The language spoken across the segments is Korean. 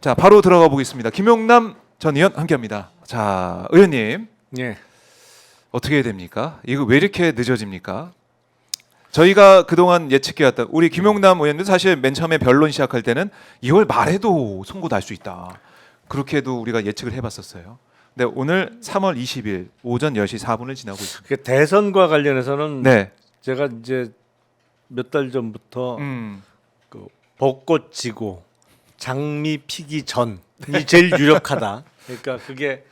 자, 바로 들어가 보겠습니다. 김용남 전 의원 함께합니다. 자, 의원님. 예. 어떻게 해야 됩니까? 이거 왜 이렇게 늦어집니까? 저희가 그동안 예측해왔던 우리 김용남 의원도 사실 맨 처음에 변론 시작할 때는 2월 말에도 선고 날 수 있다. 그렇게도 우리가 예측을 해봤었어요. 근데 오늘 3월 20일 오전 10시 4분을 지나고 있습니다. 그 대선과 관련해서는 네. 제가 이제 몇 달 전부터 그 벚꽃 지고 장미 피기 전이 제일 유력하다. 그러니까 그게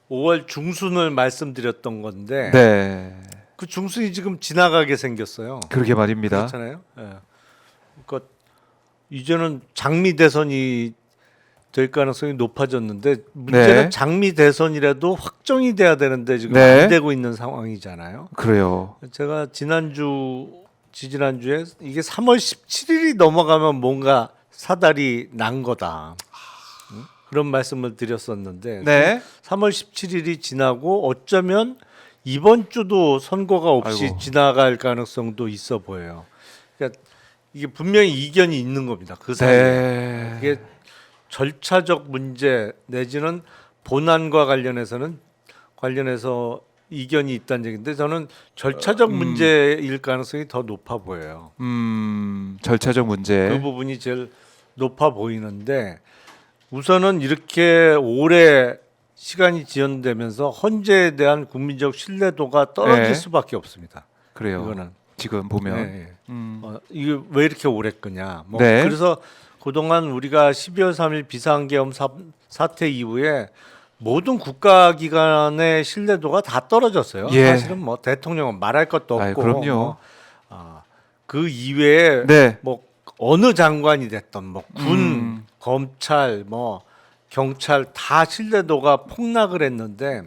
5월 중순을 말씀드렸던 건데 네. 그 중순이 지금 지나가게 생겼어요. 그러게 말입니다. 그렇잖아요. 예. 그러니까 이제는 장미 대선이 될 가능성이 높아졌는데 문제는 네. 장미 대선이라도 확정이 돼야 되는데 지금 네. 안 되고 있는 상황이잖아요. 그래요. 제가 지난주에 이게 3월 17일이 넘어가면 뭔가 사달이 난 거다. 응? 그런 말씀을 드렸었는데 네. 3월 17일이 지나고 어쩌면 이번 주도 선거가 없이 아이고. 지나갈 가능성도 있어 보여요. 그러니까 이게 분명히 이견이 있는 겁니다. 그 사이에. 네. 이게 절차적 문제 내지는 본안과 관련해서 이견이 있다는 얘기인데 저는 절차적 문제일 가능성이 더 높아 보여요. 절차적 문제. 그 부분이 제일 높아 보이는데 우선은 이렇게 오래 시간이 지연되면서 헌재에 대한 국민적 신뢰도가 떨어질 네. 수밖에 없습니다. 그래요. 이거는 지금 보면 네. 이게 왜 이렇게 오래 끄냐. 뭐 네. 그래서 그동안 우리가 12월 3일 비상계엄 사태 이후에 모든 국가기관의 신뢰도가 다 떨어졌어요. 예. 사실은 뭐 대통령은 말할 것도 없고, 아이, 그럼요. 뭐, 그 이외에 네. 뭐 어느 장관이 됐던 뭐 군, 검찰, 뭐 경찰 다 신뢰도가 폭락을 했는데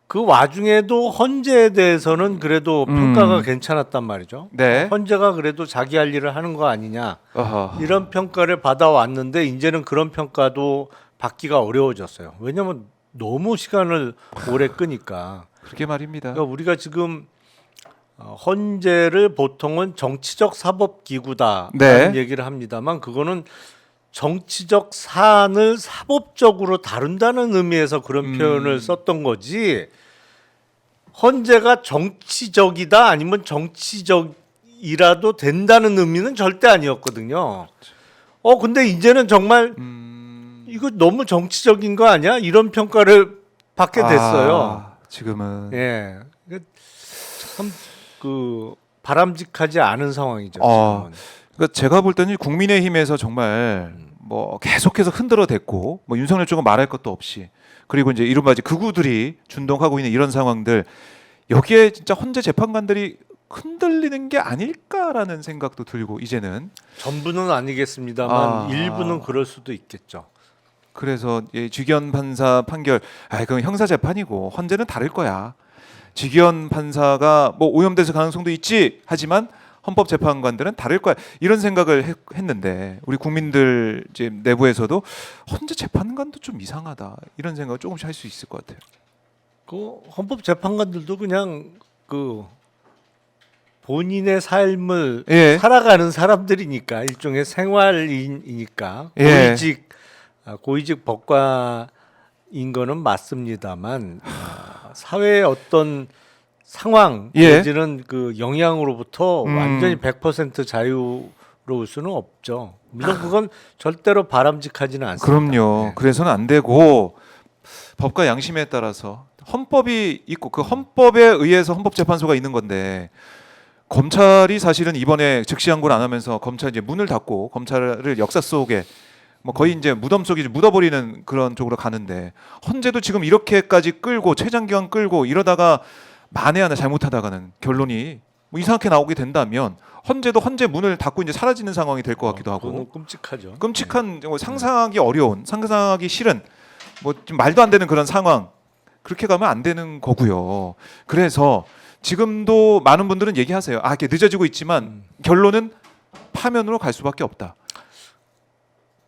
그 와중에도 헌재에 대해서는 그래도 평가가 괜찮았단 말이죠. 네. 헌재가 그래도 자기 할 일을 하는 거 아니냐 어허. 이런 평가를 받아왔는데 이제는 그런 평가도 받기가 어려워졌어요. 왜냐하면 너무 시간을 오래 끄니까. 그렇게 말입니다. 그러니까 우리가 지금 헌재를 보통은 정치적 사법기구다라는 네. 얘기를 합니다만 그거는 정치적 사안을 사법적으로 다룬다는 의미에서 그런 표현을 썼던 거지 헌재가 정치적이다 아니면 정치적이라도 된다는 의미는 절대 아니었거든요. 근데 이제는 정말 이거 너무 정치적인 거 아니야? 이런 평가를 받게 됐어요. 지금은. 예. 참 바람직하지 않은 상황이죠. 지금은. 그러니까 제가 볼 때는 국민의힘에서 정말 뭐 계속해서 흔들어댔고 뭐 윤석열 쪽은 말할 것도 없이 그리고 이제 이른바 이제 극우들이 준동하고 있는 이런 상황들 여기에 진짜 헌재 재판관들이 흔들리는 게 아닐까라는 생각도 들고 이제는 전부는 아니겠습니다만 일부는 그럴 수도 있겠죠. 그래서 주기현 판사 판결 그건 형사 재판이고 헌재는 다를 거야. 주기현 판사가 뭐 오염돼서 가능성도 있지 하지만 헌법재판관들은 다를 거야 이런 생각을 했는데 우리 국민들 이제 내부에서도 헌재 재판관도 좀 이상하다 이런 생각을 조금씩 할 수 있을 것 같아요. 그 헌법재판관들도 그냥 본인의 삶을 예. 살아가는 사람들이니까 일종의 생활인이니까 예. 고위직 법관인 거는 맞습니다만 사회의 어떤 상황 내지는 그 영향으로부터 완전히 100% 자유로울 수는 없죠. 물론 그건 절대로 바람직하지는 않습니다. 그럼요. 네. 그래서는 안 되고 법과 양심에 따라서 헌법이 있고 그 헌법에 의해서 헌법재판소가 있는 건데 검찰이 사실은 이번에 즉시항고를 안 하면서 검찰 이제 문을 닫고 검찰을 역사 속에 뭐 거의 이제 무덤 속에 묻어버리는 그런 쪽으로 가는데 헌재도 지금 이렇게까지 끌고 최장기간 끌고 이러다가 만에 하나 잘못하다가는 결론이 뭐 이상하게 나오게 된다면 헌재도 헌재 문을 닫고 이제 사라지는 상황이 될 것 같기도 하고 그건 끔찍하죠. 끔찍한 상상하기 어려운 상상하기 싫은 뭐 좀 말도 안 되는 그런 상황 그렇게 가면 안 되는 거고요. 그래서 지금도 많은 분들은 얘기하세요. 이렇게 늦어지고 있지만 결론은 파면으로 갈 수밖에 없다.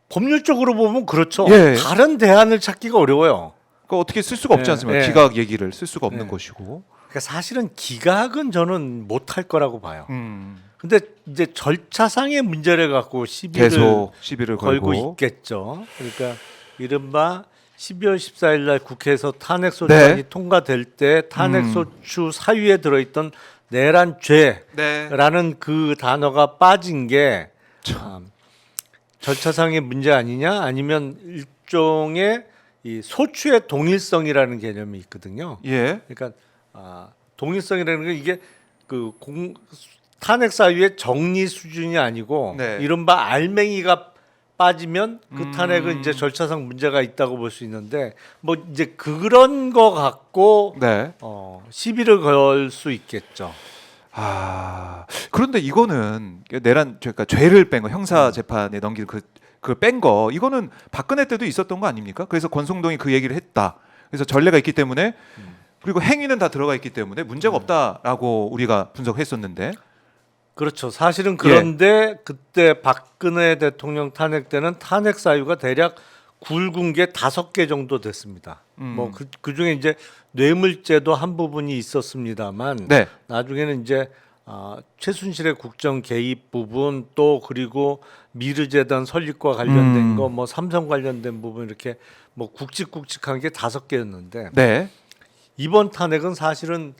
법률적으로 보면 그렇죠. 예. 다른 대안을 찾기가 어려워요. 그거 어떻게 쓸 수가 없지 네, 않습니까? 네. 기각 얘기를 쓸 수가 없는 네. 것이고. 그러니까 사실은 기각은 저는 못할 거라고 봐요. 근데 이제 절차상의 문제를 갖고 시비를 계속 시비를 걸고 걸고. 있겠죠. 그러니까 이른바 12월 14일 날 국회에서 탄핵소추안이 네. 통과될 때 탄핵소추 사유에 들어있던 내란죄라는 네. 그 단어가 빠진 게 절차상의 문제 아니냐 아니면 일종의 이 소추의 동일성이라는 개념이 있거든요. 예. 그러니까 동일성이라는 게 이게 탄핵 사유의 정리 수준이 아니고 네. 이른바 알맹이가 빠지면 그 탄핵은 이제 절차상 문제가 있다고 볼 수 있는데 뭐 이제 그런 거 갖고 네. 시비를 걸 수 있겠죠. 그런데 이거는 내란 그러니까 죄를 뺀 거 형사 재판에 넘길 그 뺀 거 이거는 박근혜 때도 있었던 거 아닙니까? 그래서 권성동이 그 얘기를 했다. 그래서 전례가 있기 때문에 그리고 행위는 다 들어가 있기 때문에 문제가 없다라고 우리가 분석했었는데 그렇죠. 사실은 그런데 그때 박근혜 대통령 탄핵 때는 탄핵 사유가 대략 굵은 게 5개 정도 됐습니다. 뭐 그 중에 이제 뇌물죄도 한 부분이 있었습니다만 네. 나중에는 이제 최순실의 국정 개입 부분 또 그리고 미르재단 설립과 관련된 거 뭐 삼성 관련된 부분 이렇게 뭐 굵직굵직한 게 5개였는데 네. 이번 탄핵은 사실은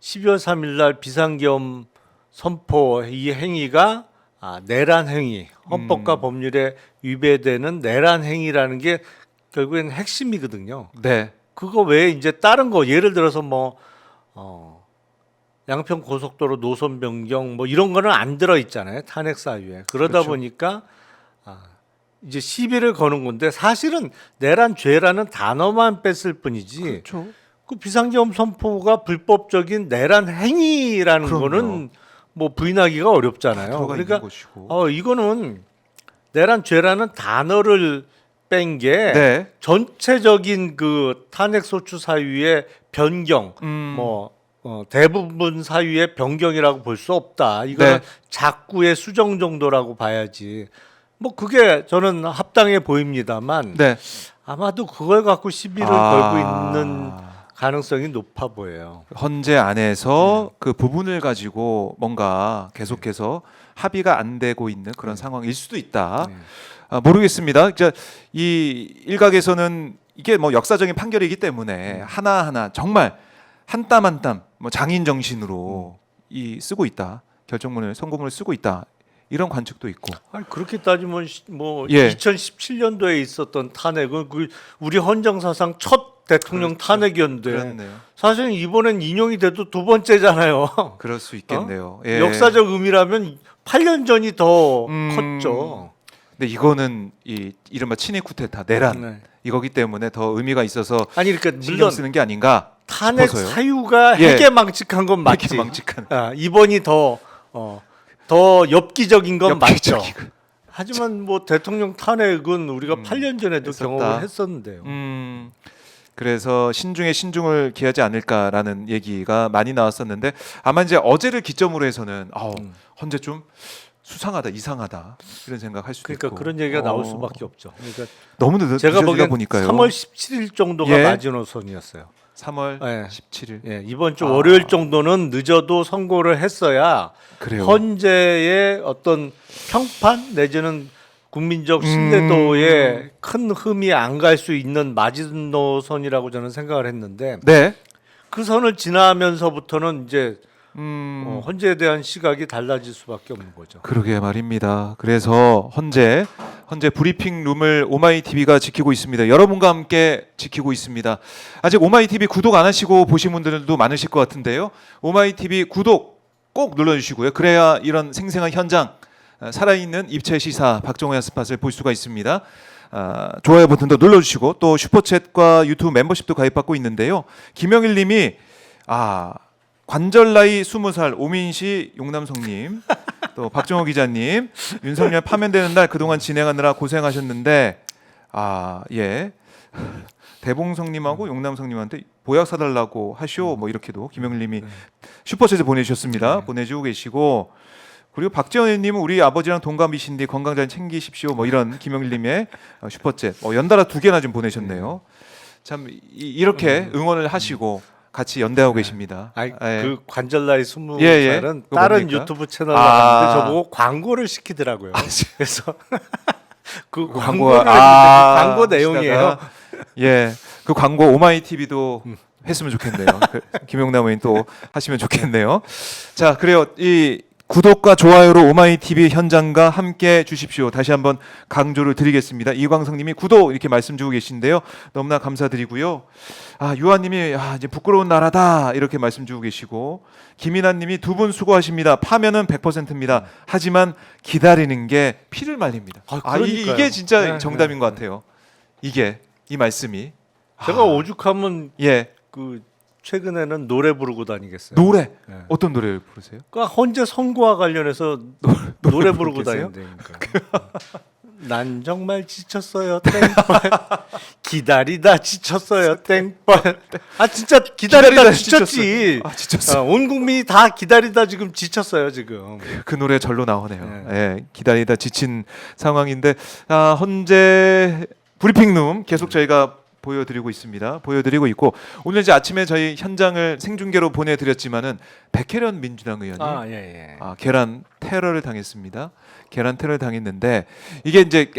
12월 3일 날 비상계엄 선포 이 행위가 내란 행위, 헌법과 법률에 위배되는 내란 행위라는 게 결국엔 핵심이거든요. 네. 그거 외에 이제 다른 거 예를 들어서 뭐 양평 고속도로 노선 변경 뭐 이런 거는 안 들어 있잖아요. 탄핵 사유에. 그러다 그렇죠. 보니까 이제 시비를 거는 건데 사실은 내란죄라는 단어만 뺐을 뿐이지 그렇죠. 그 비상계엄 선포가 불법적인 내란 행위라는 그럼요. 거는 뭐 부인하기가 어렵잖아요. 들어가 그러니까 있는 것이고. 이거는 내란죄라는 단어를 뺀 게 네. 전체적인 그 탄핵 소추 사유의 변경, 뭐 대부분 사유의 변경이라고 볼 수 없다. 이거는 네. 작구의 수정 정도라고 봐야지. 뭐 그게 저는 합당해 보입니다만 네. 아마도 그걸 갖고 시비를 걸고 있는 가능성이 높아 보여요. 헌재 안에서 그 부분을 가지고 뭔가 계속해서 합의가 안 되고 있는 그런 상황일 수도 있다. 모르겠습니다. 이 일각에서는 이게 뭐 역사적인 판결이기 때문에 하나하나 정말 한 땀 한 땀 뭐 장인 정신으로 이 쓰고 있다. 결정문을 선고문을 쓰고 있다. 이런 관측도 있고. 아니, 그렇게 따지면 뭐 예. 2017년도에 있었던 탄핵은 그 우리 헌정사상 첫 대통령 그렇죠. 탄핵이었는데 그렇네요. 사실은 이번엔 인용이 돼도 2번째잖아요. 그럴 수 있겠네요. 예. 역사적 의미라면 8년 전이 더 컸죠. 근데 이거는 이 이른바 친위 쿠데타 내란 네. 이거기 때문에 더 의미가 있어서 아니 그러니까 신경 물론 쓰는 게 아닌가 탄핵 싶어서요. 사유가 예. 해괴망측한 건 맞지. 해괴망측한. 이번이 더 엽기적인 건 맞죠. 엽기적이고. 하지만 뭐 대통령 탄핵은 우리가 8년 전에도 했었다. 경험을 했었는데요. 그래서 신중에 신중을 기하지 않을까라는 얘기가 많이 나왔었는데 아마 이제 어제를 기점으로 해서는 헌재 좀 수상하다, 이상하다 이런 생각할 수도 그러니까 있고. 그런 얘기가 나올 수밖에 없죠. 그러니까 너무 제가 늦어지다 보기엔 보니까요. 3월 17일 정도가 예. 마지노선이었어요. 3월 예. 17일. 예, 이번 주 월요일 정도는 늦어도 선고를 했어야 그래요. 헌재의 어떤 평판 내지는 국민적 신뢰도에 큰 흠이 안 갈 수 있는 마지노선이라고 저는 생각을 했는데 네. 그 선을 지나면서부터는 이제 헌재에 대한 시각이 달라질 수밖에 없는 거죠. 그러게 말입니다. 그래서 헌재 브리핑 룸을 오마이TV가 지키고 있습니다. 여러분과 함께 지키고 있습니다. 아직 오마이TV 구독 안 하시고 보신 분들도 많으실 것 같은데요. 오마이TV 구독 꼭 눌러주시고요. 그래야 이런 생생한 현장, 살아있는 입체 시사 박정호의 스팟을 볼 수가 있습니다. 좋아요 버튼도 눌러주시고 또 슈퍼챗과 유튜브 멤버십도 가입받고 있는데요. 김영일 님이 관절 나이 20살 오민시 용남성님 또 박정호 기자님 윤석열 파면되는 날 그동안 진행하느라 고생하셨는데 예 대봉성님하고 용남성님한테 보약 사달라고 하시오 뭐 이렇게도 김영일님이 슈퍼챗에 보내주셨습니다. 보내주고 계시고 그리고 박지원님은 우리 아버지랑 동갑이신데 건강 잘 챙기십시오 뭐 이런 김영일님의 슈퍼챗 연달아 2개나 좀 보내셨네요. 참 이렇게 응원을 하시고 같이 연대하고 계십니다. 아니, 예. 그 관절 나이 20살은 예, 예. 그거 다른 뭡니까? 유튜브 채널 아. 나갔는데 저보고 광고를 시키더라고요. 지- 그래서 그 광고가- 광고를 했는데 아, 그 광고 내용이에요. 하시다가, 예, 그 광고 오마이 TV도 했으면 좋겠네요. 그, 김용남 의원 또 하시면 좋겠네요. 자, 그래요. 이 구독과 좋아요로 오마이 TV 현장과 함께 주십시오. 다시 한번 강조를 드리겠습니다. 이광성님이 구독 이렇게 말씀 주고 계신데요. 너무나 감사드리고요. 아, 유아님이 이제 부끄러운 나라다 이렇게 말씀 주고 계시고, 김인아님이 두 분 수고하십니다. 파면은 100%입니다. 하지만 기다리는 게 피를 말립니다. 그러니까요. 이게 진짜 네, 정답인 네, 것 같아요. 이게 이 말씀이 제가 오죽하면 예 그 최근에는 노래 부르고 다니겠어요. 노래 네. 어떤 노래를 부르세요? 그러니까 헌재 선거와 관련해서 노래 부르고 부르겠어요? 다닌다니까. 난 정말 지쳤어요. 땡벌. 기다리다 지쳤어요. 땡벌. 아 진짜 기다리다 지쳤지. 아 지쳤어. 온 국민이 다 기다리다 지금 지쳤어요 지금. 그 노래 절로 나오네요. 네. 예, 기다리다 지친 상황인데 헌재 브리핑룸 계속 저희가 보여드리고 있습니다. 보여드리고 있고 오늘 이제 아침에 저희 현장을 생중계로 보내드렸지만은 백혜련 민주당 의원이 예. 계란 테러를 당했습니다. 계란 테러를 당했는데 이게 이제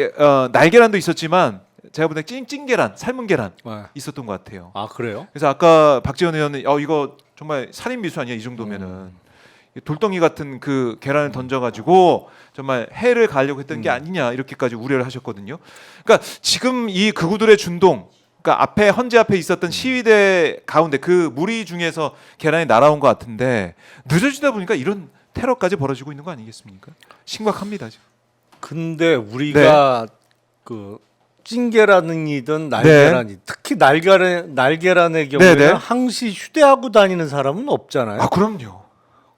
날계란도 있었지만 제가 보기엔 찐계란, 삶은 계란 있었던 것 같아요. 아 그래요? 그래서 아까 박지원 의원은 이거 정말 살인 미수 아니야 이 정도면은 돌덩이 같은 그 계란을 던져가지고 정말 해를 가려고 했던 게 아니냐 이렇게까지 우려를 하셨거든요. 그러니까 지금 이 극우들의 준동, 그러니까 앞에 헌재 앞에 있었던 시위대 가운데 그 무리 중에서 계란이 날아온 것 같은데 늦어지다 보니까 이런 테러까지 벌어지고 있는 거 아니겠습니까? 심각합니다 지금. 근데 우리가 그 찐계란이든 날계란이 특히 날계란의 경우에는 네. 항시 휴대하고 다니는 사람은 없잖아요. 아 그럼요.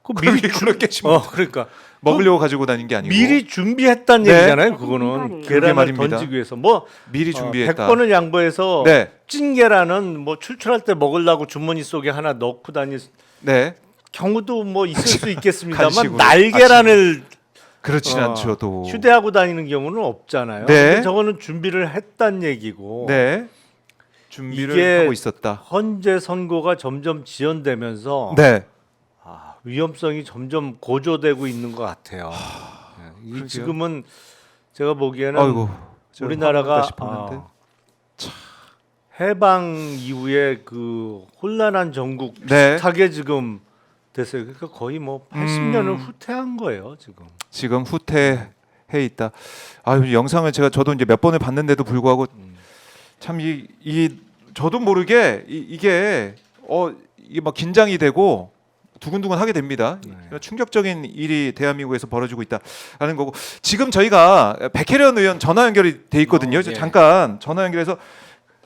그 미리 그렇겠지만 그러니까 먹으려고 가지고 다니는 게 아니고 미리 준비했다는 네. 얘기잖아요. 그거는 계란을 말입니다. 던지기 위해서 뭐 미리 준비했다. 100번을 양보해서 네, 찐계란은 뭐 출출할 때 먹으려고 주머니 속에 하나 넣고 다닐 네. 경우도 뭐 있을 수 있겠습니다만 간식으로, 날계란을 그렇진 않죠 또. 휴대하고 다니는 경우는 없잖아요. 네. 근데 저거는 준비를 했단 얘기고 네. 준비를 이게 하고 있었다. 헌재 선고가 점점 지연되면서 네. 위험성이 점점 고조되고 있는 것 같아요. 이 그러게요. 지금은 제가 보기에는 아이고. 우리나라가 싶었는데. 해방 이후에 그 혼란한 전국 네. 비슷하게 지금 됐어요. 그러니까 거의 뭐 80년을 후퇴한 거예요 지금. 지금 후퇴해 있다. 아유 영상을 저도 이제 몇 번을 봤는데도 불구하고 참 이 저도 모르게 이게 막 긴장이 되고 두근두근 하게 됩니다. 충격적인 일이 대한민국에서 벌어지고 있다라는 거고 지금 저희가 백혜련 의원 전화 연결이 돼 있거든요. 예. 잠깐 전화 연결해서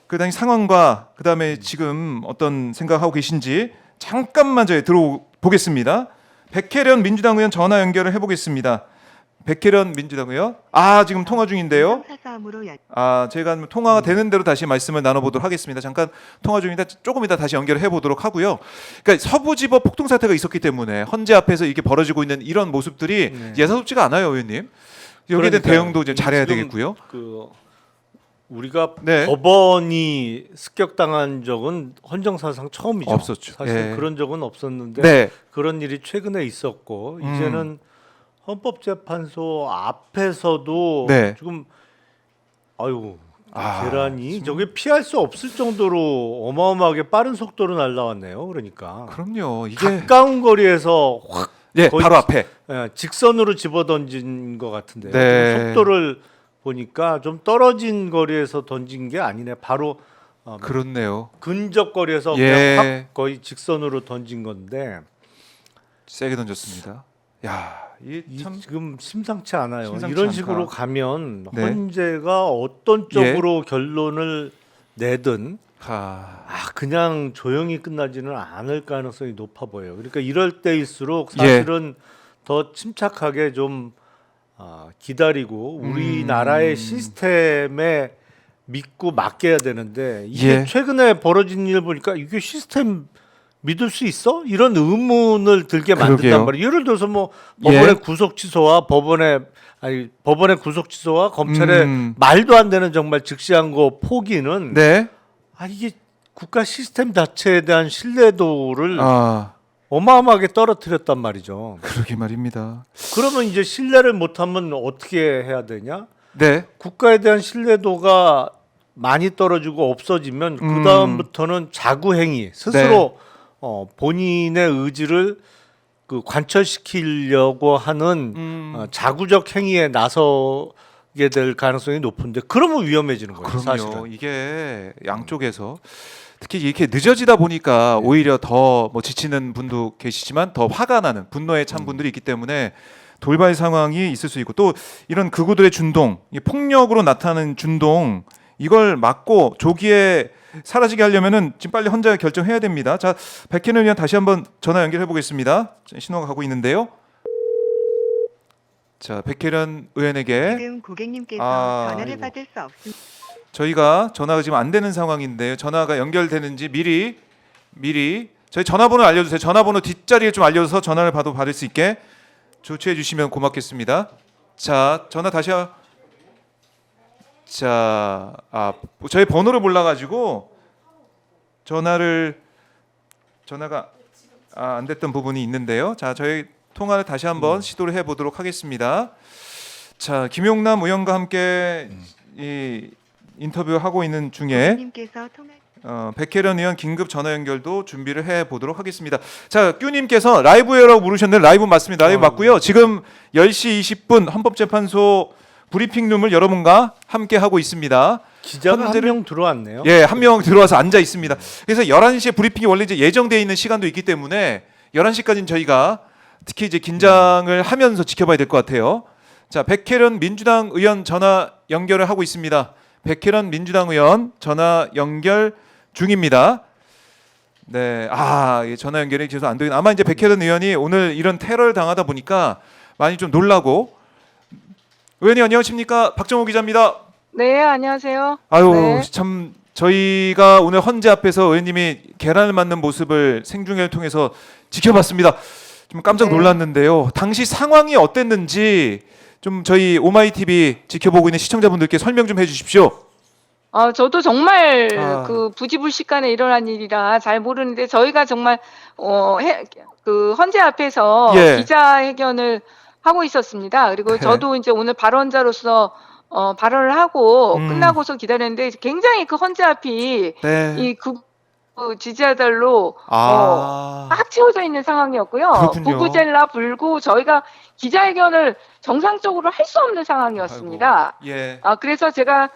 그 당시 상황과 그 다음에 지금 어떤 생각하고 계신지 잠깐만 저희 들어보겠습니다. 백혜련 민주당 의원 전화 연결을 해보겠습니다. 백혜련 민주당 의원, 지금 통화 중인데요. 저희가 통화가 되는 대로 다시 말씀을 나눠보도록 하겠습니다. 잠깐 통화 중인데 조금 이따 다시 연결해 보도록 하고요. 그러니까 서부지법 폭동 사태가 있었기 때문에 헌재 앞에서 이게 벌어지고 있는 이런 모습들이 예사롭지가 않아요, 의원님. 여기에 대한 대응도 이제 잘해야 지금 되겠고요. 우리가 네. 법원이 습격당한 적은 헌정사상 처음이죠. 없었죠. 사실 예. 그런 적은 없었는데 네, 그런 일이 최근에 있었고 이제는 헌법재판소 앞에서도 네. 지금 아유 아, 계란이 저게 피할 수 없을 정도로 어마어마하게 빠른 속도로 날라왔네요. 그러니까 그럼요. 이게 가까운 거리에서 확 거의 바로 앞에. 직선으로 집어던진 것 같은데요. 네. 좀 속도를 보니까 좀 떨어진 거리에서 던진 게 아니네. 바로 그렇네요. 근접 거리에서 예. 그냥 확 거의 직선으로 던진 건데 세게 던졌습니다. 야, 참 지금 심상치 않아요. 심상치 이런 않다. 식으로 가면 네. 헌재가 어떤 쪽으로 결론을 내든 그냥 조용히 끝나지는 않을 가능성이 높아 보여요. 그러니까 이럴 때일수록 사실은 더 침착하게 좀 기다리고 우리나라의 시스템에 믿고 맡겨야 되는데 이게 최근에 벌어진 일 보니까 이게 시스템 믿을 수 있어? 이런 의문을 들게 만든단 말이에요. 예를 들어서 뭐 법원의 구속 취소와 법원의 구속 취소와 검찰의 말도 안 되는 정말 즉시한 거 포기는 네. 이게 국가 시스템 자체에 대한 신뢰도를 아, 어마어마하게 떨어뜨렸단 말이죠. 그러게 말입니다. 그러면 이제 신뢰를 못하면 어떻게 해야 되냐? 네. 국가에 대한 신뢰도가 많이 떨어지고 없어지면 그 다음부터는 자구행위 스스로 본인의 의지를 그 관철시키려고 하는 자구적 행위에 나서게 될 가능성이 높은데 그러면 위험해지는 거예요. 그럼요. 사실은. 이게 양쪽에서 특히 이렇게 늦어지다 보니까 오히려 더 뭐 지치는 분도 계시지만 더 화가 나는 분노에 찬 분들이 있기 때문에 돌발 상황이 있을 수 있고 또 이런 극우들의 준동, 이 폭력으로 나타나는 준동 이걸 막고 조기에 사라지게 하려면은 지금 빨리 헌재 결정해야 됩니다. 자, 백현을 위한 다시 한번 전화 연결해 보겠습니다. 신호가 가고 있는데요. 자, 백혜련 의원에게 지금 고객님께서 전화를 아이고. 받을 수 없습니다. 저희가 전화가 지금 안 되는 상황인데요. 전화가 연결되는지 미리 저희 전화번호 알려주세요. 전화번호 뒷자리에 좀 알려줘서 전화를 받을 수 있게 조치해 주시면 고맙겠습니다. 자, 전화 다시 저희 번호를 몰라가지고 전화가 안 됐던 부분이 있는데요. 자, 저희 통화를 다시 한번 시도를 해보도록 하겠습니다. 자, 김용남 의원과 함께 이 인터뷰하고 있는 중에 고객님께서 통화 백혜련 의원 긴급 전화 연결도 준비를 해보도록 하겠습니다. 자, 큐님께서 라이브예요라고 물으셨는데 라이브 맞습니다. 라이브 맞고요. 지금 10시 20분 헌법재판소 브리핑룸을 여러분과 함께 하고 있습니다. 기자가 한 명 들어왔네요. 예, 한 명 들어와서 앉아 있습니다. 그래서 11시에 브리핑이 원래 이제 예정되어 있는 시간도 있기 때문에 11시까지는 저희가 특히 이제 긴장을 하면서 지켜봐야 될 것 같아요. 자, 백혜련 민주당 의원 전화 연결을 하고 있습니다. 백혜련 민주당 의원 전화 연결 중입니다. 네, 예, 전화 연결이 계속 안 되긴. 아마 이제 백혜련 의원이 오늘 이런 테러를 당하다 보니까 많이 좀 놀라고. 의원님 안녕하십니까? 박정호 기자입니다. 네, 안녕하세요. 아유, 네. 참 저희가 오늘 헌재 앞에서 의원님이 계란을 맞는 모습을 생중계를 통해서 지켜봤습니다. 좀 깜짝 네. 놀랐는데요. 당시 상황이 어땠는지 좀 저희 오마이 TV 지켜보고 있는 시청자분들께 설명 좀 해주십시오. 저도 정말 아. 그 부지불식간에 일어난 일이라 잘 모르는데 저희가 정말 그 헌재 앞에서 예. 기자회견을 하고 있었습니다. 그리고 네. 저도 이제 오늘 발언자로서 발언을 하고 음. 끝나고서 기다렸는데 굉장히 그 헌재 앞이 네. 이 지지자들로 아, 꽉 채워져 있는 상황이었고요. 그렇군요. 부부젤라 불고 저희가 기자회견을 정상적으로 할 수 없는 상황이었습니다. 아이고, 예. 그래서 제가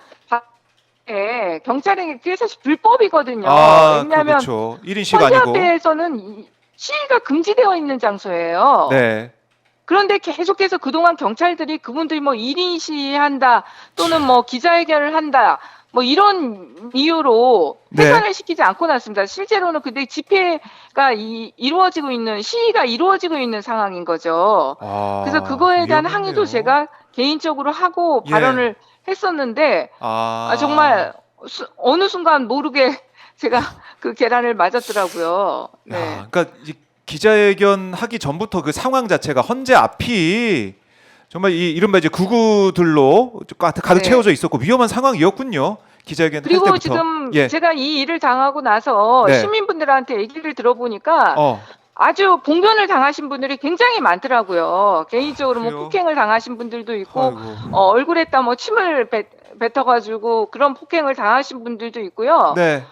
경찰에게 그게 사실 불법이거든요. 왜냐하면 그렇죠. 1인시가 헌재 아니고. 앞에서는 시위가 금지되어 있는 장소예요. 네. 그런데 계속해서 그동안 경찰들이 그분들이 뭐 1인 시위한다 또는 뭐 기자회견을 한다 뭐 이런 이유로 네. 해산을 시키지 않고 났습니다. 실제로는 근데 집회가 이루어지고 있는 시위가 이루어지고 있는 상황인 거죠. 그래서 그거에 대한 위험했네요. 항의도 제가 개인적으로 하고 예. 발언을 했었는데 정말 어느 순간 모르게 제가 그 계란을 맞았더라고요. 네. 그러니까 이 기자회견 하기 전부터 그 상황 자체가 헌재 앞이 정말 이 이른바 이제 극우들로 가득 네. 채워져 있었고 위험한 상황이었군요. 기자회견 할 그리고 때부터. 지금 예. 제가 이 일을 당하고 나서 네. 시민분들한테 얘기를 들어보니까 어. 아주 봉변을 당하신 분들이 굉장히 많더라고요. 개인적으로 뭐 그래요? 폭행을 당하신 분들도 있고 아이고. 얼굴에다 뭐 침을 뱉어가지고 그런 폭행을 당하신 분들도 있고요. 네.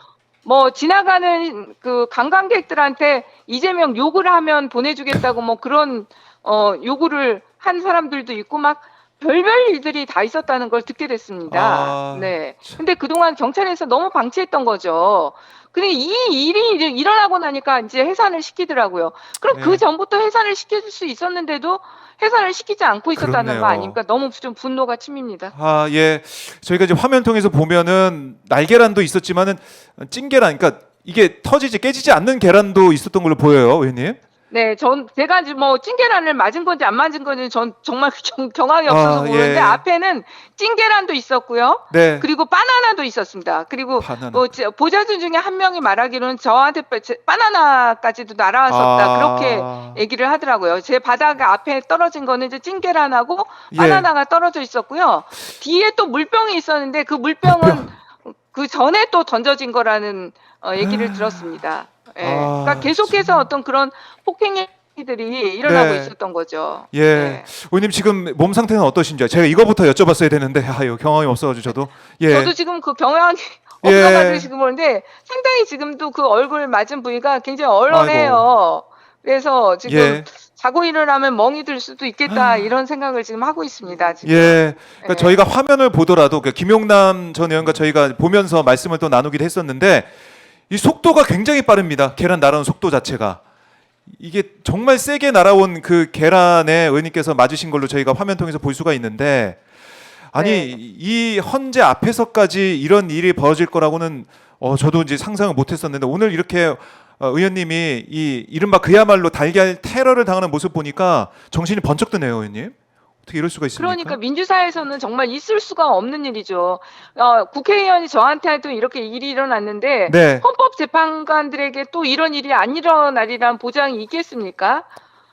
뭐 지나가는 그 관광객들한테 이재명 욕을 하면 보내주겠다고 뭐 그런 요구를 한 사람들도 있고 막 별별 일들이 다 있었다는 걸 듣게 됐습니다. 네. 근데 그동안 경찰에서 너무 방치했던 거죠. 근데 이 일이 일어나고 나니까 이제 해산을 시키더라고요. 그럼 네. 그 전부터 해산을 시켜줄 수 있었는데도 해산을 시키지 않고 있었다는 그렇네요. 거 아닙니까? 너무 좀 분노가 치밉니다. 예. 저희가 이제 화면 통해서 보면은 날계란도 있었지만은 찐계란, 그러니까 이게 터지지 깨지지 않는 계란도 있었던 걸로 보여요, 의원님. 네, 제가 뭐 찐계란을 맞은 건지 안 맞은 건지 전 정말 경황이 없어서 모르는데 예. 앞에는 찐계란도 있었고요. 네. 그리고 바나나도 있었습니다. 그리고 바나나. 뭐 보좌진 중에 한 명이 말하기로는 저한테 바나나까지도 날아왔었다 그렇게 얘기를 하더라고요. 제 바닥 앞에 떨어진 거는 이제 찐계란하고 예. 바나나가 떨어져 있었고요. 뒤에 또 물병이 있었는데 그 물병은 그 전에 또 던져진 거라는 얘기를 들었습니다. 예. 아, 그러니까 계속해서 어떤 그런 폭행들이 일어나고 네. 있었던 거죠. 예. 네. 의원님 지금 몸 상태는 어떠신지요? 제가 이거부터 여쭤봤어야 되는데 이거 경험이 없어가지고 저도. 예. 저도 지금 그 경향이 예. 없어가지고 지금 보는데 상당히 지금도 그 얼굴 맞은 부위가 굉장히 얼얼해요. 그래서 지금 예. 자고 일어나면 멍이 들 수도 있겠다 이런 생각을 지금 하고 있습니다. 지금. 예. 그러니까 예. 저희가 화면을 보더라도 김용남 전 의원과 저희가 보면서 말씀을 또 나누기도 했었는데 이 속도가 굉장히 빠릅니다. 계란 날아오는 속도 자체가. 이게 정말 세게 날아온 그 계란에 의원님께서 맞으신 걸로 저희가 화면 통해서 볼 수가 있는데 아니 네. 이 헌재 앞에서까지 이런 일이 벌어질 거라고는 저도 이제 상상을 못했었는데 오늘 이렇게 의원님이 이 이른바 그야말로 달걀 테러를 당하는 모습 보니까 정신이 번쩍 드네요, 의원님. 어떻게 이럴 수가 있습니까? 그러니까 민주사회에서는 정말 있을 수가 없는 일이죠. 국회의원이 저한테도 이렇게 일이 일어났는데 네. 헌법재판관들에게 또 이런 일이 안 일어나리란 보장이 있겠습니까?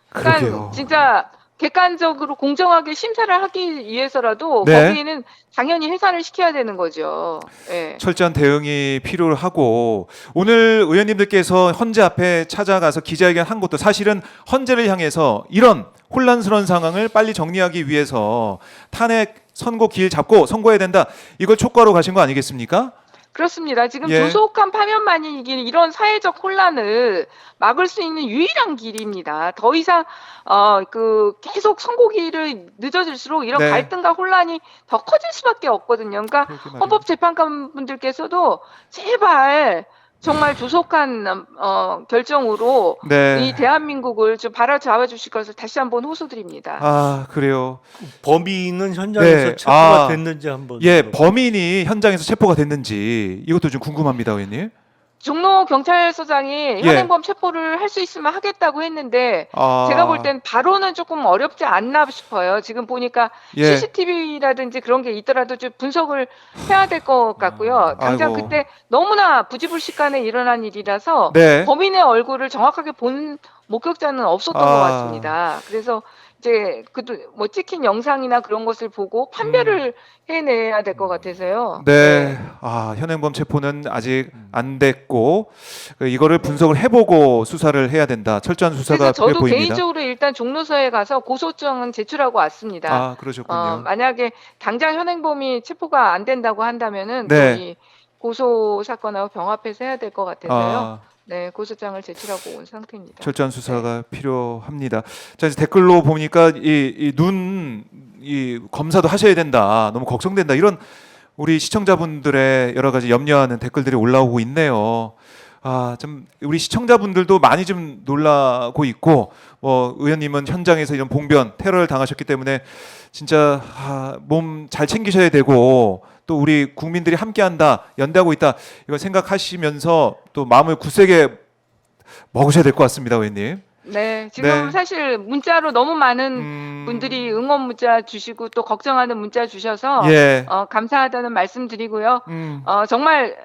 그러니까 그러게요. 진짜 객관적으로 공정하게 심사를 하기 위해서라도 네. 거기에는 당연히 해산을 시켜야 되는 거죠. 예. 철저한 대응이 필요하고 오늘 의원님들께서 헌재 앞에 찾아가서 기자회견 한 것도 사실은 헌재를 향해서 이런 혼란스러운 상황을 빨리 정리하기 위해서 탄핵 선고 길 잡고 선고해야 된다. 이걸 촉구하러 가신 거 아니겠습니까? 그렇습니다. 지금 예. 조속한 파면만이 이런 사회적 혼란을 막을 수 있는 유일한 길입니다. 더 이상 그 계속 선고기를 늦어질수록 이런 네. 갈등과 혼란이 더 커질 수밖에 없거든요. 그러니까 그러게 말이에요. 헌법재판관분들께서도 제발 정말 조속한 결정으로 네. 이 대한민국을 좀 바로잡아 주실 것을 다시 한번 호소드립니다. 아 그래요. 범인은 현장에서 네. 체포가 됐는지 한번. 예, 물어볼게요. 범인이 현장에서 체포가 됐는지 이것도 좀 궁금합니다, 의원님. 종로 경찰서장이 예. 현행범 체포를 할 수 있으면 하겠다고 했는데 제가 볼 땐 바로는 조금 어렵지 않나 싶어요. 지금 보니까 예. CCTV라든지 그런 게 있더라도 좀 분석을 해야 될 것 같고요. 당장 아이고. 그때 너무나 부지불식간에 일어난 일이라서 네. 범인의 얼굴을 정확하게 본 목격자는 없었던 것 같습니다. 그래서 이제 뭐 찍힌 영상이나 그런 것을 보고 판별을 해내야 될 것 같아서요. 네. 현행범 체포는 아직 안 됐고 이거를 분석을 해보고 수사를 해야 된다. 철저한 수사가 그래서 필요해 저도 보입니다. 개인적으로 일단 종로서에 가서 고소장은 제출하고 왔습니다. 그러셨군요. 만약에 당장 현행범이 체포가 안 된다고 한다면은 네. 이 고소 사건하고 병합해서 해야 될 것 같아서요. 아, 네, 고소장을 제출하고 온 상태입니다. 철저한 수사가 필요합니다. 자, 이제 댓글로 보니까 이 검사도 하셔야 된다. 너무 걱정된다. 이런 우리 시청자분들의 여러 가지 염려하는 댓글들이 올라오고 있네요. 좀 우리 시청자분들도 많이 좀 놀라고 있고 의원님은 현장에서 이런 봉변, 테러를 당하셨기 때문에 진짜 몸 잘 챙기셔야 되고 또 우리 국민들이 함께한다, 연대하고 있다 이걸 생각하시면서 또 마음을 굳세게 먹으셔야 될 것 같습니다, 의원님. 네, 지금 네. 사실 문자로 너무 많은 분들이 응원 문자 주시고 또 걱정하는 문자 주셔서 예. 감사하다는 말씀 드리고요. 정말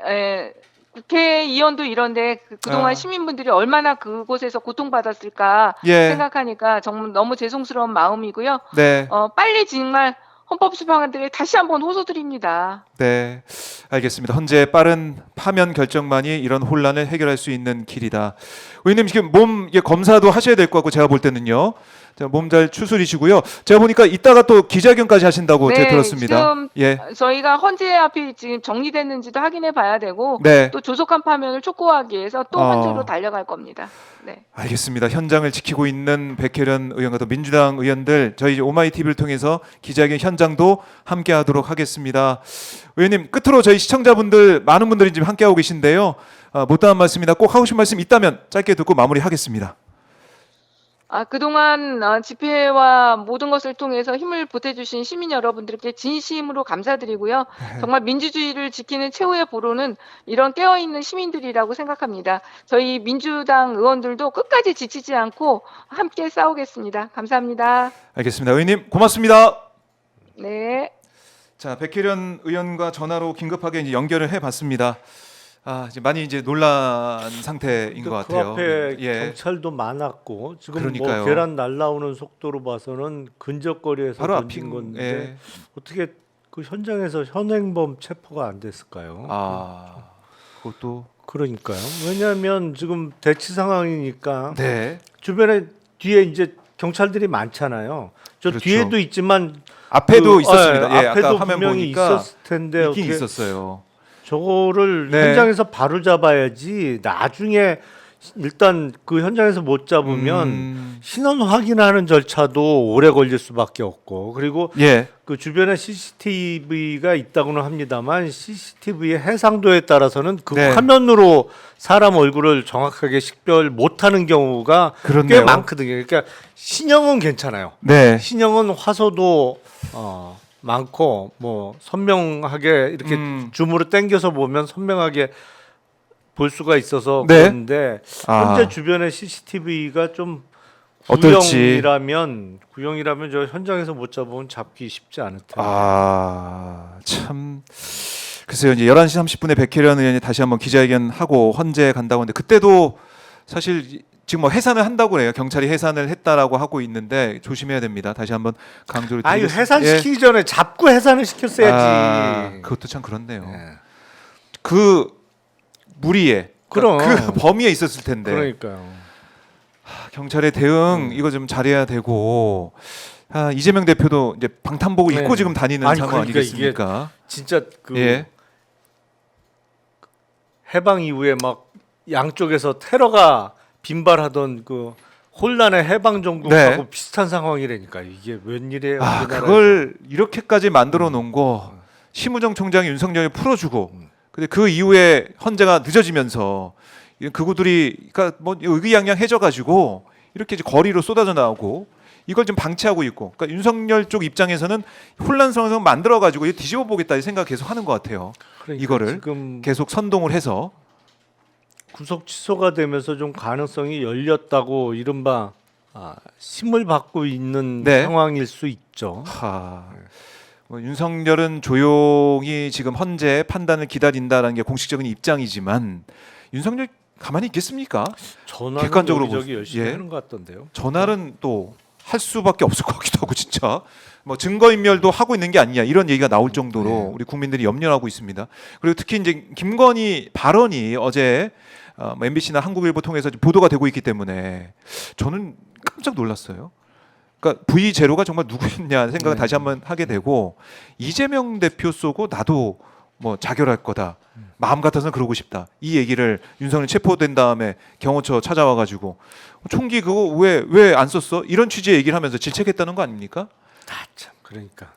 국회의원도 이런데 그동안 시민분들이 얼마나 그곳에서 고통받았을까 예. 생각하니까 정말 너무 죄송스러운 마음이고요. 네. 빨리 정말 헌법재판관들에 다시 한번 호소드립니다. 네, 알겠습니다. 헌재 빠른 파면 결정만이 이런 혼란을 해결할 수 있는 길이다. 의원님 지금 몸 검사도 하셔야 될 것 같고 제가 볼 때는요. 몸 잘 추스리시고요. 제가 보니까 이따가 또 기자회견까지 하신다고 제가 들었습니다. 지금 예, 저희가 헌재 앞이 지금 정리됐는지도 확인해 봐야 되고 네, 또 조속한 파면을 촉구하기 위해서 또 어. 헌재로 달려갈 겁니다. 네. 알겠습니다. 현장을 지키고 있는 백혜련 의원과 또 민주당 의원들 저희 오마이 TV를 통해서 기자회견 현장도 함께하도록 하겠습니다. 의원님 끝으로 저희 시청자분들 많은 분들이 지금 함께하고 계신데요. 못다한 말씀이나 꼭 하고 싶은 말씀 있다면 짧게 듣고 마무리하겠습니다. 그동안 집회와 모든 것을 통해서 힘을 보태주신 시민 여러분들께 진심으로 감사드리고요. 정말 민주주의를 지키는 최후의 보루는 이런 깨어있는 시민들이라고 생각합니다. 저희 민주당 의원들도 끝까지 지치지 않고 함께 싸우겠습니다. 감사합니다. 알겠습니다. 의원님 고맙습니다. 네. 자, 백혜련 의원과 전화로 긴급하게 이제 연결을 해봤습니다. 이제 많이 이제 놀란 상태인 것 같아요. 그 앞에 예. 경찰도 많았고 지금 그러니까요. 뭐 계란 날라오는 속도로 봐서는 근접거리에서 바로 던진 앞인 건데 예. 어떻게 그 현장에서 현행범 체포가 안 됐을까요? 아, 그것도 그러니까요. 왜냐하면 지금 대치 상황이니까 네. 주변에 뒤에 이제 경찰들이 많잖아요. 저 그렇죠. 뒤에도 있지만 앞에도 그, 있었습니다. 예, 앞에도 아까 화면 분명히 보니까 있었을 텐데 있긴 어떻게 있었어요. 저거를 네. 현장에서 바로 잡아야지. 나중에 일단 그 현장에서 못 잡으면 신원 확인하는 절차도 오래 걸릴 수밖에 없고, 그리고 예. 그 주변에 CCTV가 있다고는 합니다만 CCTV의 해상도에 따라서는 그 네. 화면으로 사람 얼굴을 정확하게 식별 못하는 경우가 그렇네요. 꽤 많거든요. 그러니까 신형은 괜찮아요. 네. 신형은 화소도 많고 뭐 선명하게 이렇게 줌으로 당겨서 보면 선명하게 볼 수가 있어서 네. 그런데 아. 현재 주변에 CCTV가 좀 어떨지. 구형이라면 저 현장에서 못 잡으면 잡기 쉽지 않을 텐데. 참 글쎄요. 이제 11시 30분에 백혜련 의원이 다시 한번 기자회견하고 헌재 간다고 하는데 그때도 사실 지금 뭐 해산을 한다고 그래요. 경찰이 해산을 했다라고 하고 있는데 조심해야 됩니다. 다시 한번 강조를 아유, 드리겠습니다. 해산시키기 전에 잡고 해산을 시켰어야지. 그것도 참 그렇네요. 네. 그 무리에 그럼. 그 범위에 있었을 텐데 그러니까요. 경찰의 대응 이거 좀 잘해야 되고 이재명 대표도 이제 방탄복을 네. 입고 지금 다니는 아니, 상황 그러니까 아니겠습니까? 진짜 그 예. 해방 이후에 막 양쪽에서 테러가 빈발하던 그 혼란의 해방 정국하고 네. 비슷한 상황이라니까. 이게 웬일이에요? 우리나라에서. 그걸 이렇게까지 만들어 놓은 거 심우정 총장이 윤석열이 풀어주고 근데 그 이후에 헌재가 늦어지면서 그구들이 그러니까 뭐 의기양양해져 가지고 이렇게 이제 거리로 쏟아져 나오고 이걸 좀 방치하고 있고 그러니까 윤석열 쪽 입장에서는 혼란성을 만들어 가지고 뒤집어 보겠다 이 생각 계속 하는 것 같아요. 그러니까 이거를 지금 계속 선동을 해서 구속 취소가 되면서 좀 가능성이 열렸다고 이른바 심을 받고 있는 네. 상황일 수 있죠. 뭐 윤석열은 조용히 지금 헌재 판단을 기다린다라는 게 공식적인 입장이지만 윤석열 가만히 있겠습니까? 전화는 객관적으로 여기저기 보- 열심히 예. 하는 것 같던데요. 전화는 또 할 수밖에 없을 것 같기도 하고 진짜 뭐 증거인멸도 하고 있는 게 아니냐 이런 얘기가 나올 정도로 네. 우리 국민들이 염려하고 있습니다. 그리고 특히 이제 김건희 발언이 어제 MBC나 한국일보 통해서 보도가 되고 있기 때문에 저는 깜짝 놀랐어요. 그러니까 V 제로가 정말 누구였냐 생각을 네. 다시 한번 하게 되고 이재명 대표 쏘고 나도 뭐 자결할 거다. 마음 같아서는 그러고 싶다. 이 얘기를 윤석열 체포된 다음에 경호처 찾아와 가지고 총기 그거 왜 안 썼어? 이런 취지의 얘기를 하면서 질책했다는 거 아닙니까? 참 그러니까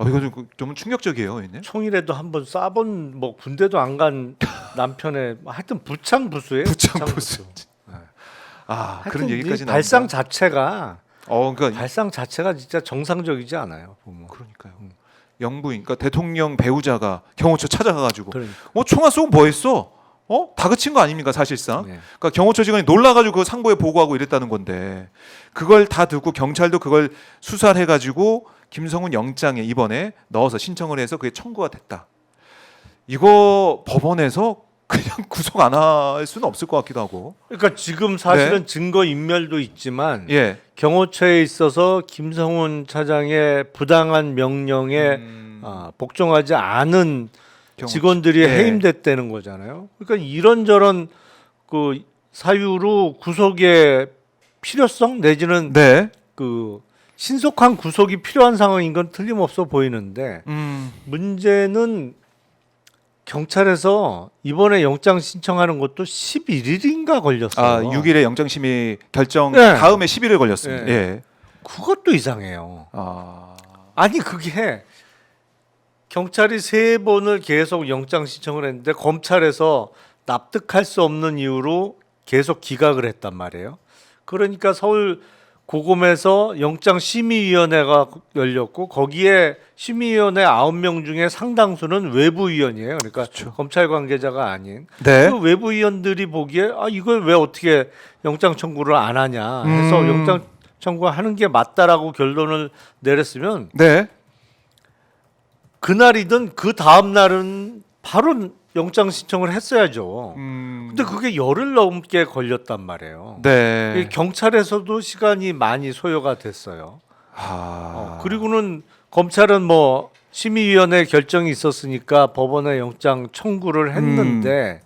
이거 좀 충격적이에요, 얘는. 총이라도 한번 쏴본 뭐 군대도 안 간 남편의 하여튼 부창부수예요. 부창부수. 네. 그런 하여튼 얘기까지 이 발상 나온다. 자체가 그러니까 발상 자체가 진짜 정상적이지 않아요. 보면. 그러니까요. 영부인, 그러니까 대통령 배우자가 경호처 찾아가 가지고 그러니까. 총알 쏘고 뭐 했어? 다그친 거 아닙니까 사실상? 네. 그러니까 경호처 직원이 놀라가지고 그 상부에 보고하고 이랬다는 건데 그걸 다 듣고 경찰도 그걸 수사를 해가지고 김성훈 영장에 이번에 넣어서 신청을 해서 그게 청구가 됐다. 이거 법원에서 그냥 구속 안 할 수는 없을 것 같기도 하고. 그러니까 지금 사실은 증거 인멸도 있지만 예. 경호처에 있어서 김성훈 차장의 부당한 명령에 복종하지 않은 직원들이 예. 해임됐다는 거잖아요. 그러니까 이런저런 그 사유로 구속의 필요성 내지는 네. 그 신속한 구속이 필요한 상황인 건 틀림없어 보이는데 문제는 경찰에서 이번에 영장 신청하는 것도 11일인가 걸렸어요. 6일에 영장 심의 결정 네. 다음에 10일에 걸렸습니다. 네. 예. 그것도 이상해요. 아. 아니 그게 경찰이 3번을 계속 영장 신청을 했는데 검찰에서 납득할 수 없는 이유로 계속 기각을 했단 말이에요. 그러니까 서울 고검에서 영장심의위원회가 열렸고 거기에 심의위원회 9명 중에 상당수는 외부위원이에요. 그러니까 그렇죠. 검찰 관계자가 아닌. 네. 그 외부위원들이 보기에 이걸 왜 어떻게 영장 청구를 안 하냐 해서 영장 청구하는 게 맞다라고 결론을 내렸으면 네. 그날이든 그 다음 날은 바로 영장 신청을 했어야죠. 근데 그게 열흘 넘게 걸렸단 말이에요. 네. 경찰에서도 시간이 많이 소요가 됐어요. 아. 그리고는 검찰은 뭐 심의위원회 결정이 있었으니까 법원에 영장 청구를 했는데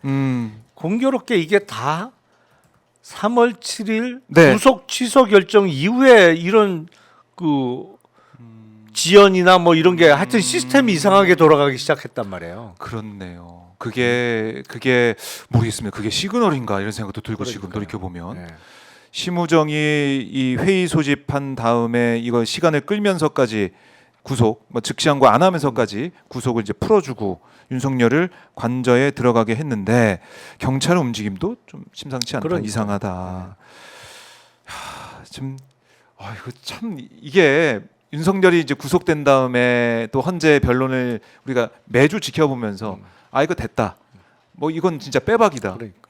공교롭게 이게 다 3월 7일 네. 구속 취소 결정 이후에 이런 그 지연이나 뭐 이런 게 하여튼 시스템이 이상하게 돌아가기 시작했단 말이에요. 그렇네요. 그게 모르겠습니다. 그게 시그널인가 이런 생각도 들고 지금 돌이켜 보면 네. 심우정이 이 회의 소집한 다음에 이거 시간을 끌면서까지 구속, 뭐 즉시항고 안 하면서까지 구속을 이제 풀어주고 윤석열을 관저에 들어가게 했는데 경찰의 움직임도 좀 심상치 않다, 그러니까요. 이상하다. 좀 이거 참 이게 윤석열이 이제 구속된 다음에 또 헌재 변론을 우리가 매주 지켜보면서 이거 됐다. 뭐 이건 진짜 빼박이다. 그러니까.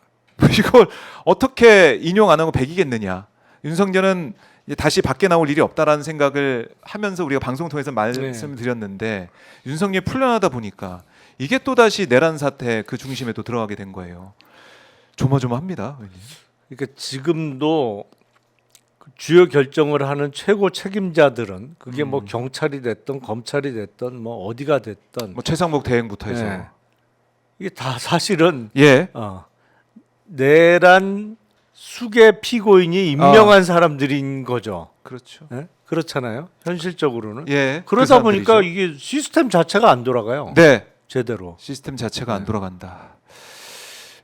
이걸 어떻게 인용 안 하고 배기겠느냐. 윤석열은 이제 다시 밖에 나올 일이 없다라는 생각을 하면서 우리가 방송 통해서 말씀을 드렸는데 윤석열이 풀려나다 보니까 이게 또 다시 내란 사태 그 중심에 또 들어가게 된 거예요. 조마조마합니다. 그러니까 지금도 그 주요 결정을 하는 최고 책임자들은 그게 뭐 경찰이 됐든 검찰이 됐든 뭐 어디가 됐든 뭐 최상목 대행부터 해서 네. 이게 다 사실은 예. 내란 수계 피고인이 임명한 사람들인 거죠. 그렇죠. 예? 그렇잖아요. 현실적으로는. 예. 그러다 그 보니까 사람들이죠. 이게 시스템 자체가 안 돌아가요. 네. 제대로. 시스템 자체가 안 돌아간다.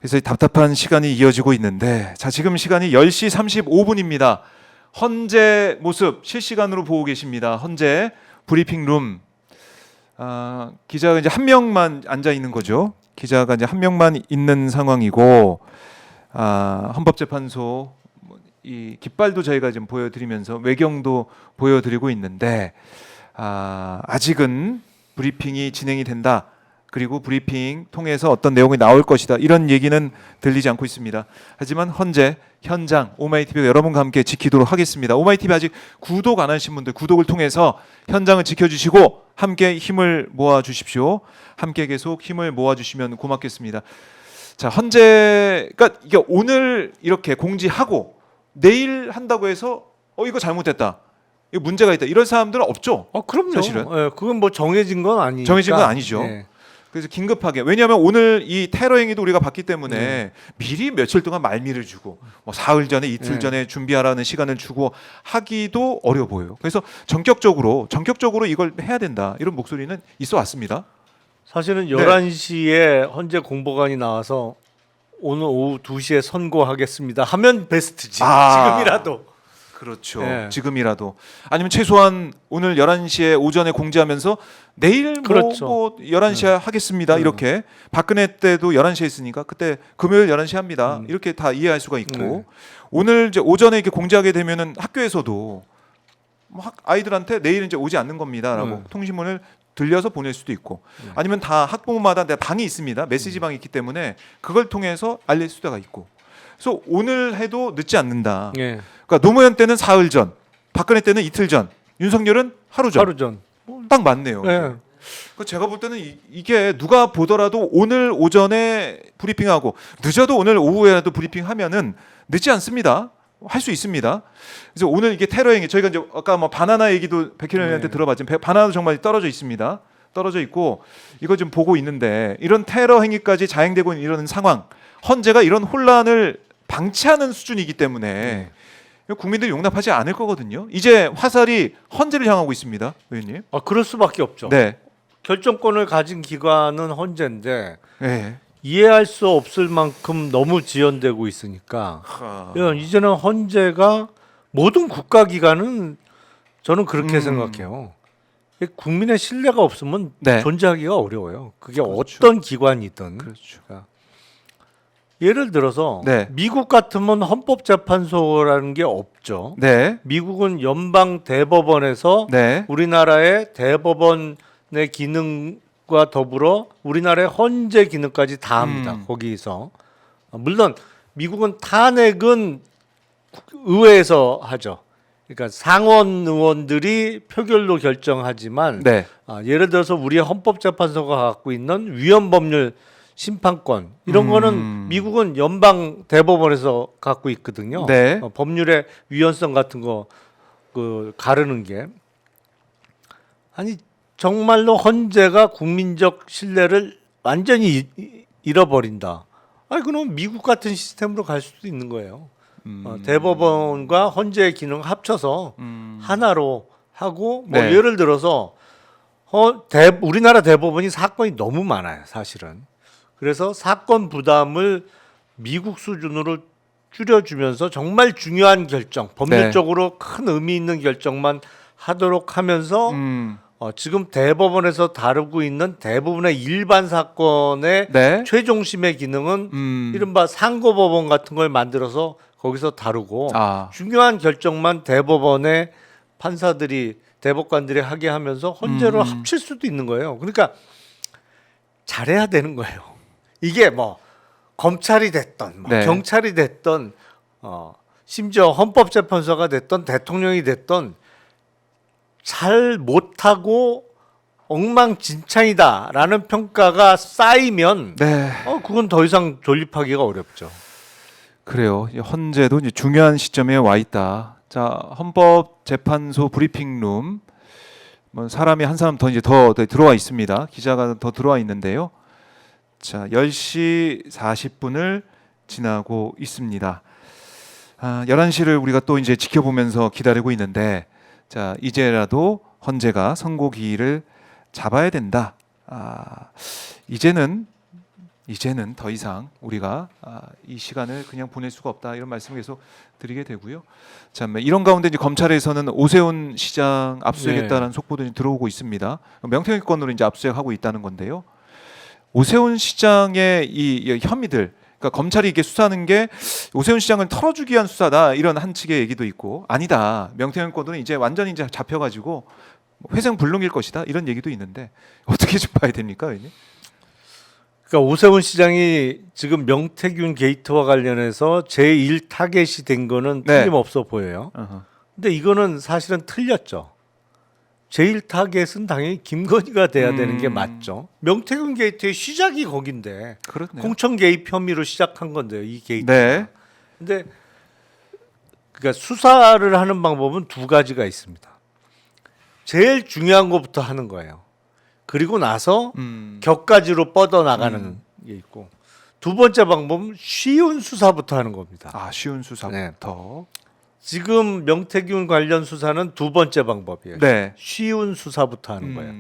그래서 이 답답한 시간이 이어지고 있는데 자 지금 시간이 10시 35분입니다. 헌재 모습 실시간으로 보고 계십니다. 헌재 브리핑 룸. 기자가 이제 한 명만 앉아 있는 거죠. 기자가 이제 한 명만 있는 상황이고 헌법재판소 이 깃발도 저희가 지금 보여드리면서 외경도 보여드리고 있는데 아직은 브리핑이 진행이 된다. 그리고 브리핑 통해서 어떤 내용이 나올 것이다. 이런 얘기는 들리지 않고 있습니다. 하지만 헌재 현장 오마이TV가 여러분과 함께 지키도록 하겠습니다. 오마이TV 아직 구독 안 하신 분들 구독을 통해서 현장을 지켜주시고 함께 힘을 모아주십시오. 함께 계속 힘을 모아주시면 고맙겠습니다. 자, 헌재가 이게 오늘 이렇게 공지하고 내일 한다고 해서 이거 잘못됐다. 이거 문제가 있다. 이런 사람들은 없죠. 그럼요. 사실은. 예, 그건 뭐 정해진 건 아니니까. 정해진 건 아니죠. 예. 그래서 긴급하게 왜냐하면 오늘 이 테러 행위도 우리가 봤기 때문에 미리 며칠 동안 말미를 주고 뭐 사흘 전에 이틀 전에 준비하라는 시간을 주고 하기도 어려 보여요. 그래서 전격적으로 이걸 해야 된다 이런 목소리는 있어 왔습니다. 사실은 11시에 헌재 공보관이 나와서 오늘 오후 2시에 선고하겠습니다 하면 베스트지. 지금이라도. 그렇죠. 예. 지금이라도 아니면 최소한 오늘 11시에 오전에 공지하면서 내일 그렇죠. 뭐 11시에 하겠습니다. 이렇게 박근혜 때도 11시에 했으니까 그때 금요일 11시에 합니다. 이렇게 다 이해할 수가 있고 오늘 이제 오전에 이렇게 공지하게 되면은 학교에서도 뭐 아이들한테 내일 이제 오지 않는 겁니다라고 통신문을 들려서 보낼 수도 있고 아니면 다 학부모마다 내 방이 있습니다. 메시지방이 있기 때문에 그걸 통해서 알릴 수가 있고 그래서 오늘 해도 늦지 않는다. 예. 그러니까 노무현 때는 사흘 전, 박근혜 때는 이틀 전, 윤석열은 하루 전. 하루 전. 딱 맞네요. 예. 그 제가 볼 때는 이게 누가 보더라도 오늘 오전에 브리핑하고 늦어도 오늘 오후에라도 브리핑하면은 늦지 않습니다. 할 수 있습니다. 그래서 오늘 이게 테러 행위 저희가 이제 아까 뭐 바나나 얘기도 백현현한테 들어봤지만 바나나도 정말 떨어져 있습니다. 떨어져 있고 이거 좀 보고 있는데 이런 테러 행위까지 자행되고 있는 이런 상황, 헌재가 이런 혼란을 방치하는 수준이기 때문에 국민들이 용납하지 않을 거거든요. 이제 화살이 헌재를 향하고 있습니다, 의원님. 그럴 수밖에 없죠. 네. 결정권을 가진 기관은 헌재인데 네. 이해할 수 없을 만큼 너무 지연되고 있으니까 이제는 헌재가 모든 국가기관은 저는 그렇게 생각해요. 국민의 신뢰가 없으면 존재하기가 어려워요. 그게 그렇죠. 어떤 기관이든. 그렇죠. 예를 들어서 미국 같으면 헌법재판소라는 게 없죠. 네. 미국은 연방 대법원에서 우리나라의 대법원의 기능과 더불어 우리나라의 헌재 기능까지 다 합니다. 거기서 물론 미국은 탄핵은 의회에서 하죠. 그러니까 상원 의원들이 표결로 결정하지만 예를 들어서 우리 헌법재판소가 갖고 있는 위헌법률 심판권 이런 거는 미국은 연방 대법원에서 갖고 있거든요. 법률의 위헌성 같은 거 가르는 게 정말로 헌재가 국민적 신뢰를 완전히 잃어버린다. 아니 그럼 미국 같은 시스템으로 갈 수도 있는 거예요. 대법원과 헌재의 기능 합쳐서 하나로 하고 뭐 네. 예를 들어서 우리나라 대법원이 사건이 너무 많아요, 사실은. 그래서 사건 부담을 미국 수준으로 줄여주면서 정말 중요한 결정, 법률적으로 큰 의미 있는 결정만 하도록 하면서 지금 대법원에서 다루고 있는 대부분의 일반 사건의 네. 최종심의 기능은 이른바 상고법원 같은 걸 만들어서 거기서 다루고 중요한 결정만 대법원의 판사들이 대법관들이 하게 하면서 헌재로 합칠 수도 있는 거예요. 그러니까 잘해야 되는 거예요. 이게 뭐 검찰이 됐던 뭐 네. 경찰이 됐던 심지어 헌법재판소가 됐던 대통령이 됐던 잘 못하고 엉망진창이다라는 평가가 쌓이면 네. 그건 더 이상 존립하기가 어렵죠. 그래요. 이 헌재도 이제 중요한 시점에 와 있다. 자, 헌법재판소 브리핑룸 뭐 사람이 한 사람 더 이제 더 들어와 있습니다. 기자가 더 들어와 있는데요. 자, 10시 40분을 지나고 있습니다. 11시를 우리가 또 이제 지켜보면서 기다리고 있는데 자, 이제라도 헌재가 선고기일을 잡아야 된다. 이제는 더 이상 우리가 이 시간을 그냥 보낼 수가 없다 이런 말씀을 계속 드리게 되고요. 참 이런 가운데 이제 검찰에서는 오세훈 시장 압수수색했다는 속보도 이제 들어오고 있습니다. 명태균 건으로 이제 압수수색하고 있다는 건데요. 오세훈 시장의 이 혐의들, 그러니까 검찰이 이게 수사하는 게 오세훈 시장을 털어주기 위한 수사다 이런 한 측의 얘기도 있고 아니다. 명태균 건은 이제 완전히 이제 잡혀가지고 회생불능일 것이다 이런 얘기도 있는데 어떻게 좀 봐야 됩니까, 의원님? 그러니까 오세훈 시장이 지금 명태균 게이트와 관련해서 제1 타겟이 된 거는 네. 틀림없어 보여요. 근데 이거는 사실은 틀렸죠. 제1 타겟은 당연히 김건희가 돼야 되는 게 맞죠. 명태균 게이트의 시작이 거긴데 그렇네요. 공천 개입 혐의로 시작한 건데요, 이 게이트. 네. 근데 그러니까 수사를 하는 방법은 두 가지가 있습니다. 제일 중요한 것부터 하는 거예요. 그리고 나서 격가지로 뻗어 나가는 게 있고 두 번째 방법은 쉬운 수사부터 하는 겁니다. 쉬운 수사부터. 지금 명태균 관련 수사는 두 번째 방법이에요. 네. 쉬운 수사부터 하는 거예요.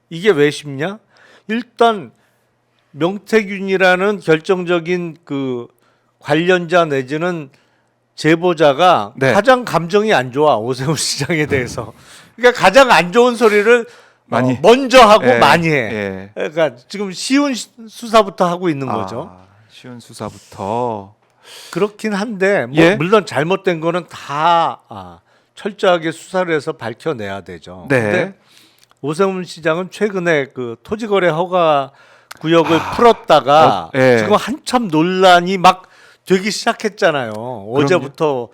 이게 왜 쉽냐? 일단 명태균이라는 결정적인 그 관련자 내지는 제보자가 네. 가장 감정이 안 좋아, 오세훈 시장에 대해서. 그러니까 가장 안 좋은 소리를 많이 먼저 하고 예, 많이 해. 예. 그러니까 지금 쉬운 수사부터 하고 있는 거죠. 쉬운 수사부터. 그렇긴 한데 뭐 예. 물론 잘못된 거는 다 철저하게 수사를 해서 밝혀내야 되죠. 네. 근데 오세훈 시장은 최근에 그 토지거래 허가 구역을 풀었다가 예. 지금 한참 논란이 막 되기 시작했잖아요. 어제부터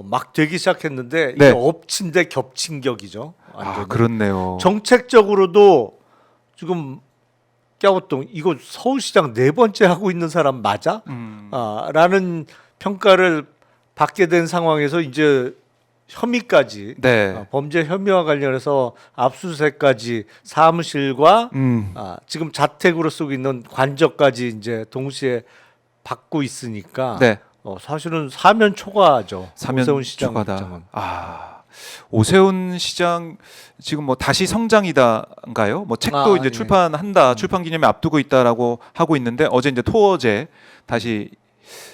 막 되기 시작했는데 네. 이게 엎친 데 겹친 격이죠. 완전히. 그렇네요. 정책적으로도 지금 깨우뚱 이거 서울시장 네 번째 하고 있는 사람 맞아? 라는 평가를 받게 된 상황에서 이제 혐의까지 네. 범죄 혐의와 관련해서 압수수색까지 사무실과 지금 자택으로 쓰고 있는 관저까지 이제 동시에 받고 있으니까 네. 사실은 사면 초과죠. 사면 오세훈 시장 초과다. 입장은. 오세훈 시장 지금 뭐 다시 성장이다인가요? 뭐 책도 이제 예. 출판한다, 출판 기념회 앞두고 있다라고 하고 있는데 어제 이제 토어제 다시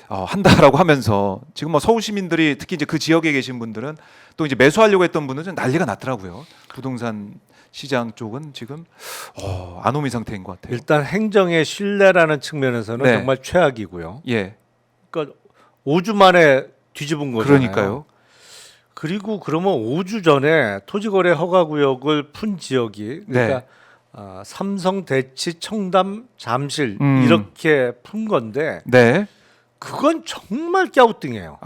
한다라고 하면서 지금 뭐 서울 시민들이 특히 이제 그 지역에 계신 분들은 또 이제 매수하려고 했던 분들은 난리가 났더라고요. 부동산 시장 쪽은 지금 아노미 상태인 것 같아요. 일단 행정의 신뢰라는 측면에서는 네. 정말 최악이고요. 예, 그러니까 5주 만에 뒤집은 거잖아요. 그러니까요. 그리고 그러면 5주 전에 토지거래 허가구역을 푼 지역이 그러니까 삼성, 대치, 청담, 잠실 이렇게 푼 건데 네. 그건 정말 갸우뚱해요.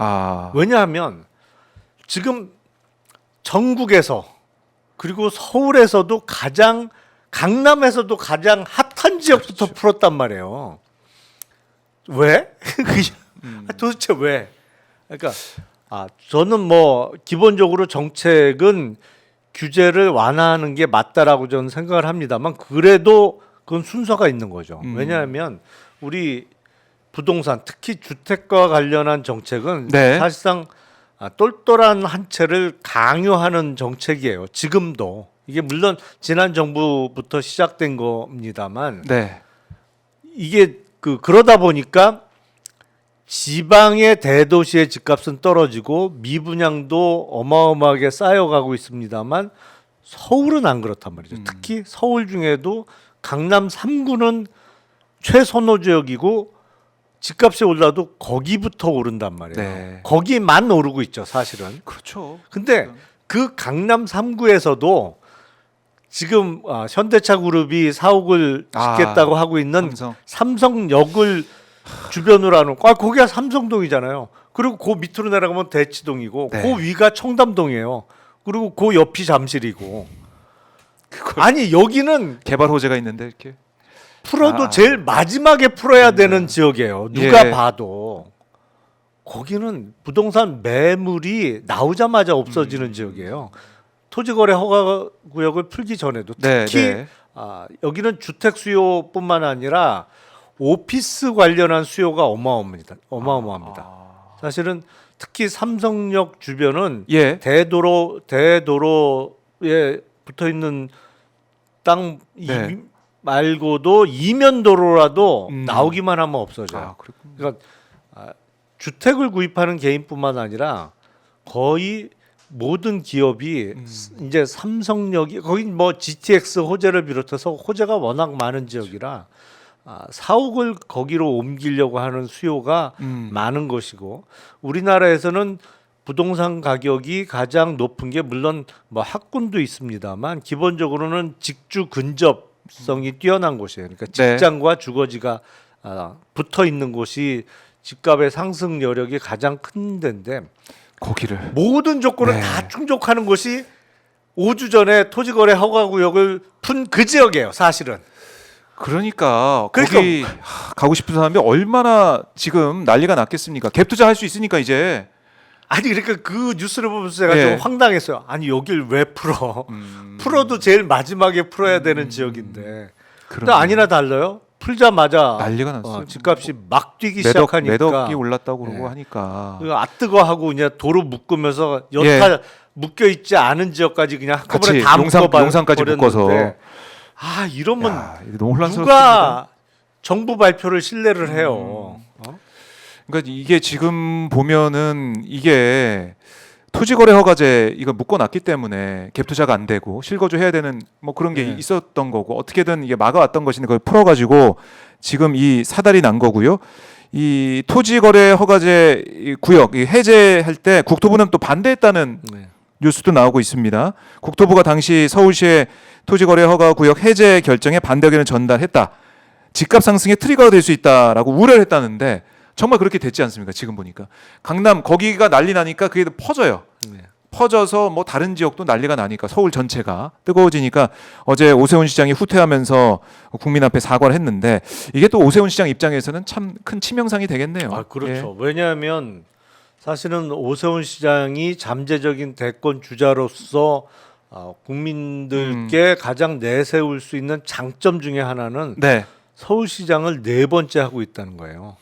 왜냐하면 지금 전국에서 그리고 서울에서도 강남에서도 가장 핫한 지역부터 그렇죠. 풀었단 말이에요. 왜? 도대체 왜? 그러니까 저는 뭐 기본적으로 정책은 규제를 완화하는 게 맞다라고 저는 생각을 합니다만 그래도 그건 순서가 있는 거죠. 왜냐하면 우리 부동산 특히 주택과 관련한 정책은 네. 사실상 똘똘한 한 채를 강요하는 정책이에요. 지금도 이게 물론 지난 정부부터 시작된 겁니다만 네. 이게 그러다 보니까 지방의 대도시의 집값은 떨어지고 미분양도 어마어마하게 쌓여가고 있습니다만 서울은 안 그렇단 말이죠. 특히 서울 중에도 강남 3구는 최선호 지역이고 집값이 올라도 거기부터 오른단 말이에요. 네. 거기만 오르고 있죠, 사실은. 그렇죠. 근데 그 강남 3구에서도 지금 현대차 그룹이 사옥을 짓겠다고 하고 있는 삼성역을 주변으로 하는 거기가 삼성동이잖아요. 그리고 그 밑으로 내려가면 대치동이고 네. 그 위가 청담동이에요. 그리고 그 옆이 잠실이고. 아니 여기는 개발 호재가 있는데 이렇게 풀어도 제일 마지막에 풀어야 되는 지역이에요. 누가 예. 봐도. 거기는 부동산 매물이 나오자마자 없어지는 지역이에요. 토지거래 허가 구역을 풀기 전에도 네, 특히 네. 여기는 주택 수요뿐만 아니라 오피스 관련한 수요가 어마어마합니다. 사실은 특히 삼성역 주변은 예. 대도로에 붙어 있는 땅 네. 말고도 이면 도로라도 나오기만 하면 없어져요. 그렇군요. 그러니까 주택을 구입하는 개인뿐만 아니라 거의 모든 기업이 이제 삼성역이 거기 뭐 GTX 호재를 비롯해서 호재가 워낙 많은 지역이라 사옥을 거기로 옮기려고 하는 수요가 많은 것이고 우리나라에서는 부동산 가격이 가장 높은 게 물론 뭐 학군도 있습니다만 기본적으로는 직주 근접성이 뛰어난 곳이에요. 그러니까 직장과 주거지가 붙어 있는 곳이 집값의 상승 여력이 가장 큰 데인데 거기를 모든 조건을 네. 다 충족하는 곳이 5주 전에 토지거래 허가구역을 푼 그 지역이에요. 사실은. 그러니까 거기 가고 싶은 사람이 얼마나 지금 난리가 났겠습니까? 갭 투자할 수 있으니까 이제. 아니 그러니까 그 뉴스를 보면서 제가 네. 좀 황당했어요. 아니 여길 왜 풀어? 풀어도 제일 마지막에 풀어야 되는 지역인데. 근데 아니나 달라요. 풀자마자 난리가 났어요. 집값이 막 뛰기 시작하니까 매덕이 올랐다고 그러고 네. 하니까. 뜨거하고 그냥 도로 묶으면서 여타 예. 묶여 있지 않은 지역까지 그냥 한꺼번에 같이 다 용산까지 묶어서. 이러면 야, 이거 너무 혼란스럽습니다. 누가 정부 발표를 신뢰를 해요? 그러니까 이게 지금 보면은 이게 토지거래 허가제 이거 묶어놨기 때문에 갭 투자가 안 되고 실거주 해야 되는 뭐 그런 게 네. 있었던 거고 어떻게든 이게 막아왔던 것인데 그걸 풀어가지고 지금 이 사달이 난 거고요. 이 토지거래 허가제 이 구역 이 해제할 때 국토부는 또 반대했다는 네. 뉴스도 나오고 있습니다. 국토부가 당시 서울시의 토지거래 허가 구역 해제 결정에 반대 의견을 전달했다. 집값 상승의 트리거가 될 수 있다라고 우려를 했다는데 정말 그렇게 됐지 않습니까? 지금 보니까 강남 거기가 난리 나니까 그게 퍼져요. 네. 퍼져서 뭐 다른 지역도 난리가 나니까 서울 전체가 뜨거워지니까 어제 오세훈 시장이 후퇴하면서 국민 앞에 사과를 했는데 이게 또 오세훈 시장 입장에서는 참 큰 치명상이 되겠네요. 그렇죠. 왜냐하면 사실은 오세훈 시장이 잠재적인 대권 주자로서 국민들께 가장 내세울 수 있는 장점 중에 하나는 네. 서울시장을 4번째 하고 있다는 거예요.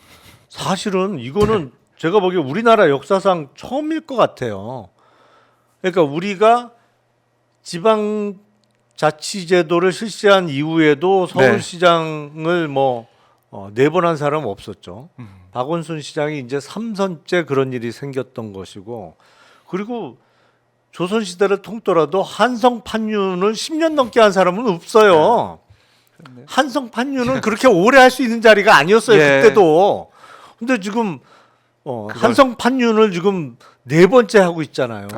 사실은 이거는 제가 보기에 우리나라 역사상 처음일 것 같아요. 그러니까 우리가 지방자치제도를 실시한 이후에도 서울시장을 뭐 4번 한 사람은 없었죠. 박원순 시장이 이제 3선째 그런 일이 생겼던 것이고 그리고 조선시대를 통틀어도 한성 판윤을 10년 넘게 한 사람은 없어요. 한성 판윤은 그렇게 오래 할 수 있는 자리가 아니었어요. 예. 그때도. 근데 지금 한성 판윤을 지금 4번째 하고 있잖아요.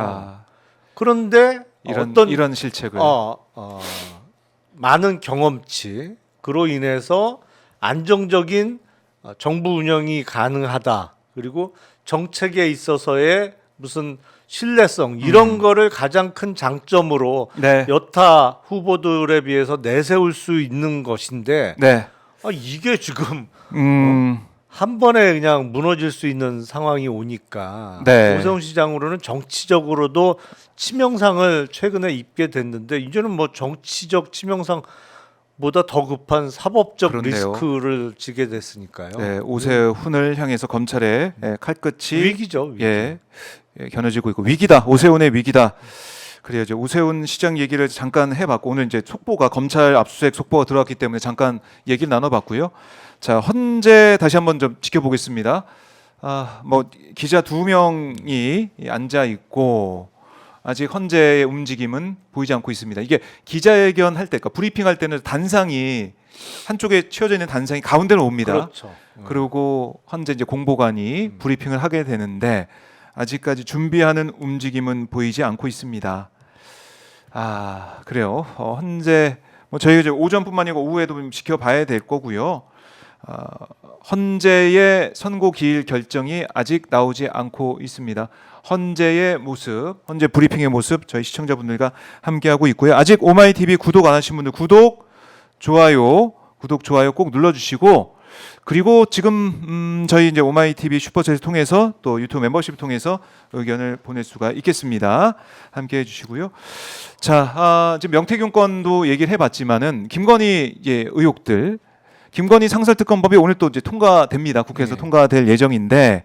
그런데 이런 실책을 많은 경험치 그로 인해서 안정적인 정부 운영이 가능하다. 그리고 정책에 있어서의 무슨 신뢰성 이런 거를 가장 큰 장점으로 네. 여타 후보들에 비해서 내세울 수 있는 것인데 네. 이게 지금 한 번에 그냥 무너질 수 있는 상황이 오니까 네. 오세훈 시장으로는 정치적으로도 치명상을 최근에 입게 됐는데 이제는 뭐 정치적 치명상보다 더 급한 사법적 그렇네요. 리스크를 지게 됐으니까요. 네, 오세훈을 향해서 검찰의 칼끝이 위기죠. 위기. 겨눠지고 있고 위기다. 오세훈의 위기다. 그래요. 이제 오세훈 시장 얘기를 잠깐 해봤고 오늘 이제 속보가 검찰 압수수색 속보가 들어왔기 때문에 잠깐 얘기를 나눠봤고요. 자, 헌재 다시 한번 좀 지켜보겠습니다. 뭐 기자 2명이 앉아 있고 아직 헌재의 움직임은 보이지 않고 있습니다. 이게 기자회견 할 때, 그러니까 브리핑 할 때는 단상이 한쪽에 치워져 있는 단상이 가운데로 옵니다. 그렇죠. 그리고 헌재 이제 공보관이 브리핑을 하게 되는데 아직까지 준비하는 움직임은 보이지 않고 있습니다. 그래요. 헌재 뭐 저희가 이제 오전뿐만 아니고 오후에도 좀 지켜봐야 될 거고요. 헌재의 선고 기일 결정이 아직 나오지 않고 있습니다. 헌재의 모습, 헌재 브리핑의 모습 저희 시청자분들과 함께하고 있고요. 아직 오마이TV 구독 안 하신 분들 구독, 좋아요 꼭 눌러주시고 그리고 지금 저희 이제 오마이TV 슈퍼챗을 통해서 또 유튜브 멤버십을 통해서 의견을 보낼 수가 있겠습니다. 함께해 주시고요. 자, 지금 명태균 건도 얘기를 해봤지만은 김건희 의혹들, 김건희 상설특검법이 오늘 또 이제 통과됩니다. 국회에서 네. 통과될 예정인데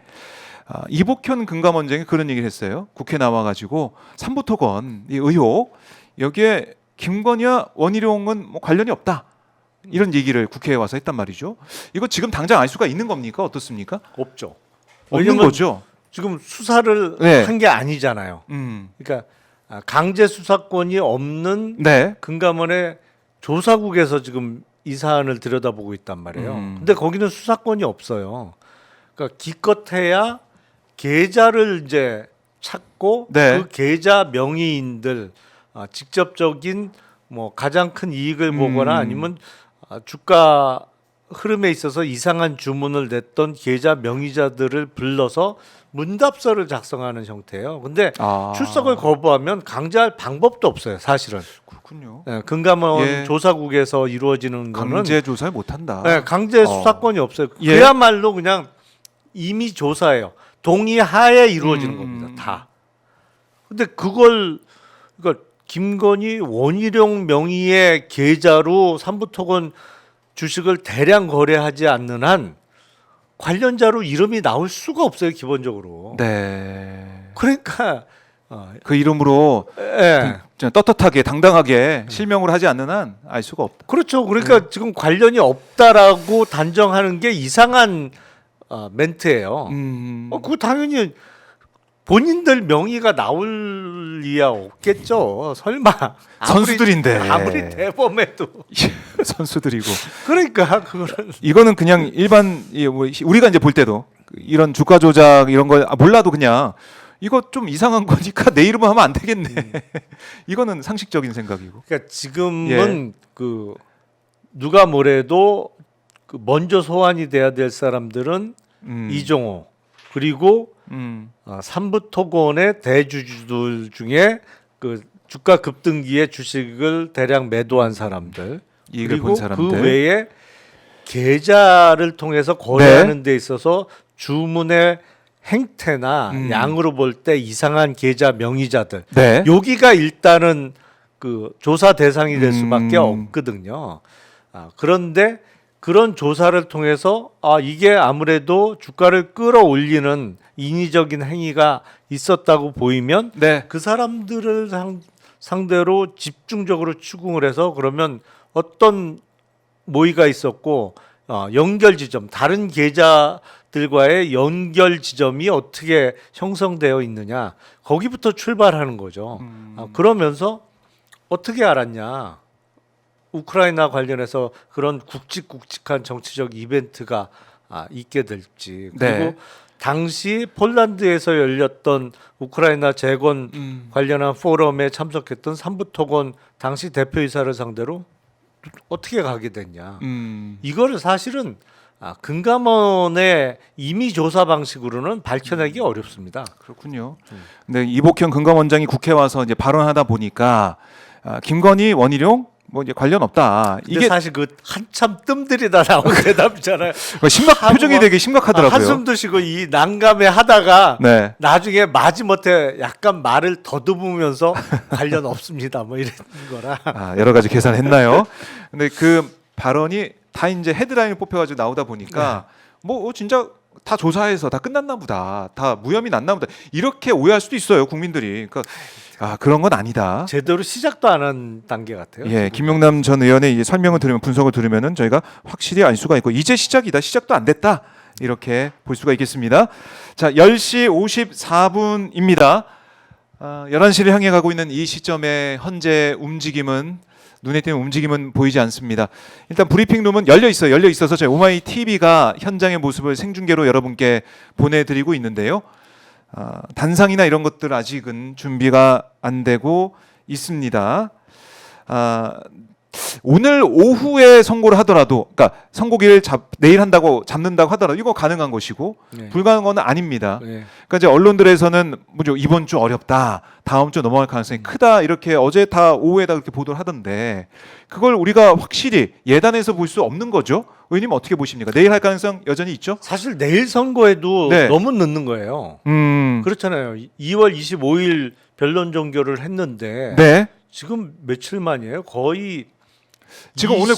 이복현 금감원장이 그런 얘기를 했어요. 국회 나와가지고 삼부토건 이 의혹 여기에 김건희와 원희룡은 뭐 관련이 없다. 이런 얘기를 국회에 와서 했단 말이죠. 이거 지금 당장 알 수가 있는 겁니까? 어떻습니까? 없죠. 없는 왜냐면 거죠. 지금 수사를 네. 한 게 아니잖아요. 그러니까 강제 수사권이 없는 네. 금감원의 조사국에서 지금 이 사안을 들여다보고 있단 말이에요. 근데 거기는 수사권이 없어요. 그러니까 기껏해야 계좌를 이제 찾고 네. 그 계좌 명의인들 직접적인 뭐 가장 큰 이익을 보거나 아니면 주가 흐름에 있어서 이상한 주문을 냈던 계좌 명의자들을 불러서 문답서를 작성하는 형태예요. 근데 출석을 거부하면 강제할 방법도 없어요, 사실은. 그렇군요. 네, 금감원 예. 조사국에서 이루어지는 거는 강제 조사를 못 한다. 네, 강제 수사권이 없어요. 예. 그야말로 그냥 임의 조사예요. 동의하에 이루어지는 겁니다. 다. 근데 그러니까 김건희 원희룡 명의의 계좌로 삼부토건 주식을 대량 거래하지 않는 한 관련자로 이름이 나올 수가 없어요, 기본적으로. 네. 그러니까 그 이름으로 예. 떳떳하게 당당하게 실명을 하지 않는 한 알 수가 없다. 그렇죠. 그러니까 지금 관련이 없다라고 단정하는 게 이상한 멘트예요. 그거 당연히 본인들 명의가 나올 리야 없겠죠. 설마 선수들인데. 아무리 대범해도 선수들이고. 그러니까 그거는 이거는 그냥 일반 우리가 이제 볼 때도 이런 주가 조작 이런 걸 몰라도 그냥 이거 좀 이상한 거니까 내 이름을 하면 안 되겠네. 이거는 상식적인 생각이고. 그러니까 지금은 그 누가 뭐래도 그 먼저 소환이 돼야 될 사람들은 이종호 그리고 삼부토건의 대주주들 중에 그 주가 급등기에 주식을 대량 매도한 사람들 이익을 그리고 본 사람들. 그 외에 계좌를 통해서 거래하는 데 있어서 주문의 행태나 양으로 볼 때 이상한 계좌 명의자들 네. 여기가 일단은 그 조사 대상이 될 수밖에 없거든요. 그런데 그런 조사를 통해서 이게 아무래도 주가를 끌어올리는 인위적인 행위가 있었다고 보이면 네. 그 사람들을 상대로 집중적으로 추궁을 해서 그러면 어떤 모의가 있었고 연결 지점 다른 계좌들과의 연결 지점이 어떻게 형성되어 있느냐 거기부터 출발하는 거죠. 그러면서 어떻게 알았냐? 우크라이나 관련해서 그런 굵직굵직한 정치적 이벤트가 있게 될지 그리고 네. 당시 폴란드에서 열렸던 우크라이나 재건 관련한 포럼에 참석했던 삼부토건 당시 대표이사를 상대로 어떻게 가게 됐냐. 이거를 사실은 금감원의 임의 조사 방식으로는 밝혀내기 어렵습니다. 그렇군요. 근데 이복현 금감원장이 국회 와서 이제 발언하다 보니까 김건희, 원희룡 뭐 이제 관련 없다. 근데 이게 사실 그 한참 뜸들이다 나온 대답이잖아요. 표정이 되게 심각하더라고요. 한숨도 쉬고 이 난감해 하다가 네. 나중에 마지못해 약간 말을 더듬으면서 관련 없습니다. 뭐 이런 거라. 여러 가지 계산했나요? 근데 그 발언이 다 이제 헤드라인을 뽑혀가지고 나오다 보니까 뭐 진짜 다 조사해서 다 끝났나 보다, 다 무혐의 났나 보다 이렇게 오해할 수도 있어요 국민들이. 그러니까 그런 건 아니다. 제대로 시작도 안 한 단계 같아요. 예, 김용남 전 의원의 이 설명을 들으면 분석을 들으면은 저희가 확실히 알 수가 있고 이제 시작이다, 시작도 안 됐다 이렇게 볼 수가 있겠습니다. 자, 10시 54분입니다. 11시를 향해 가고 있는 이 시점에 현재 눈에 띄는 움직임은 보이지 않습니다. 일단 브리핑룸은 열려 있어서 저희 오마이 TV가 현장의 모습을 생중계로 여러분께 보내드리고 있는데요. 단상이나 이런 것들 아직은 준비가 안 되고 있습니다. 오늘 오후에 선고를 하더라도, 그러니까 선고기를 내일 한다고 잡는다고 하더라도 이거 가능한 것이고 네. 불가능한 건 아닙니다. 네. 그러니까 이제 언론들에서는 뭐죠, 이번 주 어렵다, 다음 주 넘어갈 가능성이 크다 이렇게 어제 다 오후에다 그렇게 보도를 하던데 그걸 우리가 확실히 예단해서 볼 수 없는 거죠. 의원님 어떻게 보십니까? 내일 할 가능성 여전히 있죠? 사실 내일 선거에도 네. 너무 늦는 거예요. 그렇잖아요. 2월 25일 변론 종결을 했는데 네. 지금 며칠 만이에요? 거의 지금 오늘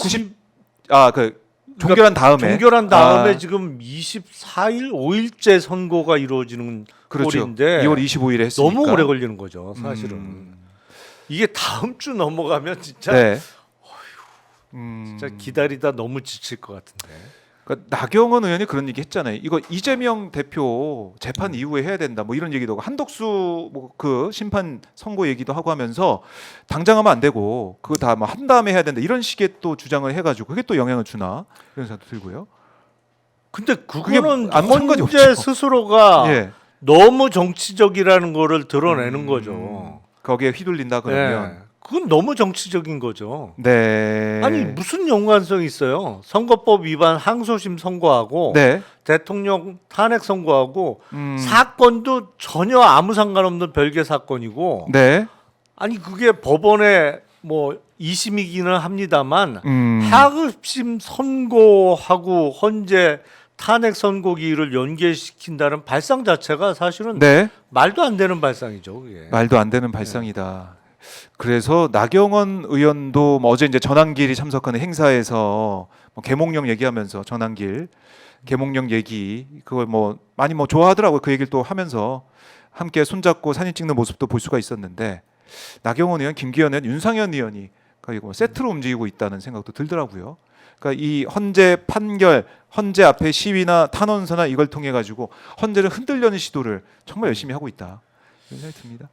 종결한 다음에 종결한 다음에 지금 24일 5일째 선고가 이루어지는 그렇죠. 꼴인데 2월 25일에 했으니까 너무 오래 걸리는 거죠, 사실은. 이게 다음 주 넘어가면 진짜 네. 진짜 기다리다 너무 지칠 것 같은데. 그러니까 나경원 의원이 그런 얘기 했잖아요. 이거 이재명 대표 재판 이후에 해야 된다. 뭐 이런 얘기도 하고 한덕수 그 심판 선고 얘기도 하고 하면서 당장 하면 안 되고 그거 다 한 다음에 해야 된다. 이런 식의 또 주장을 해가지고 그게 또 영향을 주나 이런 생각도 들고요. 근데 그거는 아무 상관이 헌재 없죠. 스스로가 예. 너무 정치적이라는 거를 드러내는 거죠. 거기에 휘둘린다 그러면. 네. 그건 너무 정치적인 거죠. 네. 아니 무슨 연관성이 있어요? 선거법 위반 항소심 선고하고 네. 대통령 탄핵 선고하고 사건도 전혀 아무 상관없는 별개 사건이고 네. 아니 그게 법원에 뭐 2심이기는 합니다만 하급심 선고하고 헌재 탄핵 선고기를 연계시킨다는 발상 자체가 사실은 네. 말도 안 되는 발상이죠. 그게. 말도 안 되는 발상이다. 그래서 나경원 의원도 뭐 어제 이제 전한길이 참석하는 행사에서 뭐 계몽령 얘기하면서 전한길 계몽령 얘기 그걸 뭐 많이 뭐 좋아하더라고요. 그 얘기를 또 하면서 함께 손잡고 사진 찍는 모습도 볼 수가 있었는데 나경원 의원, 김기현 의원, 윤상현 의원이 거의 뭐 세트로 움직이고 있다는 생각도 들더라고요. 그러니까 이 헌재 판결, 헌재 앞에 시위나 탄원서나 이걸 통해 가지고 헌재를 흔들려는 시도를 정말 열심히 하고 있다. 이런 생각이 듭니다.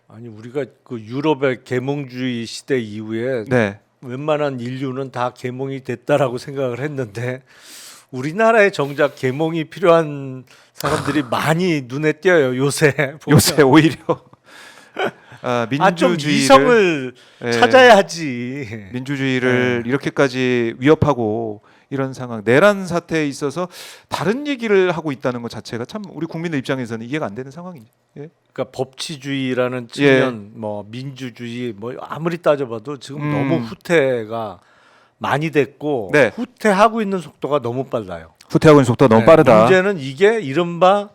아니 우리가 그 유럽의 계몽주의 시대 이후에 네. 웬만한 인류는 다 계몽이 됐다라고 생각을 했는데 우리나라에 정작 계몽이 필요한 사람들이 많이 눈에 띄어요. 요새 요새 오히려 좀 민주주의를 이성을 예, 찾아야지. 민주주의를 이렇게까지 위협하고 이런 상황 내란 사태에 있어서 다른 얘기를 하고 있다는 것 자체가 참 우리 국민들 입장에서는 이해가 안 되는 상황이죠. 예. 그러니까 법치주의라는 측면, 뭐 민주주의, 뭐 아무리 따져봐도 지금 너무 후퇴가 많이 됐고 네. 후퇴하고 있는 속도가 너무 빨라요. 후퇴하고 있는 속도가 너무 네, 빠르다. 문제는 이게 이른바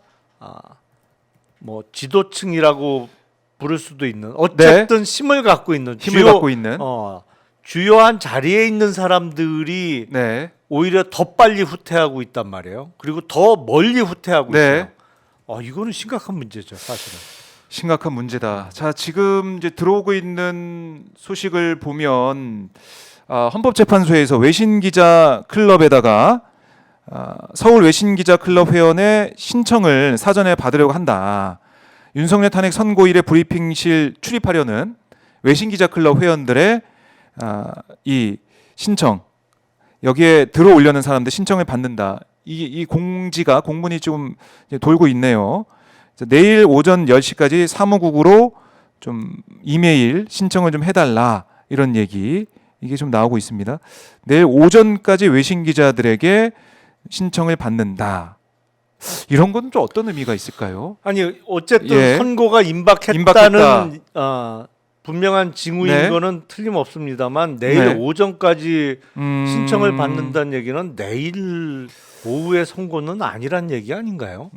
뭐 지도층이라고 부를 수도 있는 어쨌든 힘을 갖고 있는 힘을 갖고 있는 주요한 자리에 있는 사람들이 네. 오히려 더 빨리 후퇴하고 있단 말이에요. 그리고 더 멀리 후퇴하고 네. 있어요. 이거는 심각한 문제죠, 사실은. 심각한 문제다. 자, 지금 이제 들어오고 있는 소식을 보면 헌법재판소에서 외신기자 클럽에다가 서울 외신기자 클럽 회원의 신청을 사전에 받으려고 한다. 윤석열 탄핵 선고일에 브리핑실 출입하려는 외신기자 클럽 회원들의 이 신청 여기에 들어오려는 사람들 신청을 받는다. 이 공문이 좀 돌고 있네요. 내일 오전 10시까지 사무국으로 좀 이메일 신청을 좀 해달라 이런 얘기 이게 좀 나오고 있습니다. 내일 오전까지 외신 기자들에게 신청을 받는다. 이런 건 좀 어떤 의미가 있을까요? 아니 어쨌든 예. 선고가 임박했다. 임박했다는 분명한 징후인 네. 거는 틀림없습니다만 내일 네. 오전까지 신청을 받는다는 얘기는 내일 오후에 선고는 아니란 얘기 아닌가요?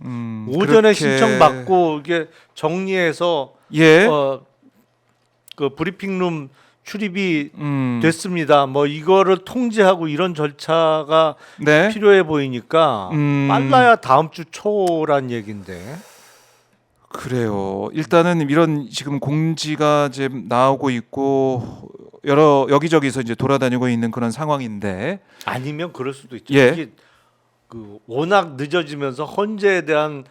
오전에 그렇게- 신청 받고 이게 정리해서 예. 그 브리핑룸 출입이 음. 됐습니다. 뭐 이거를 통지하고 이런 절차가 네. 필요해 보이니까 빨라야 다음 주 초란 얘긴데. 그래요. 일단은 이런 지금 공지가 이제 나오고 있고 여러 여기저기서 이제 돌아다니고 있는 그런 상황인데 아니면 그럴 수도 있죠. 예. 이게 그 워낙 늦어지면서 헌재에 대한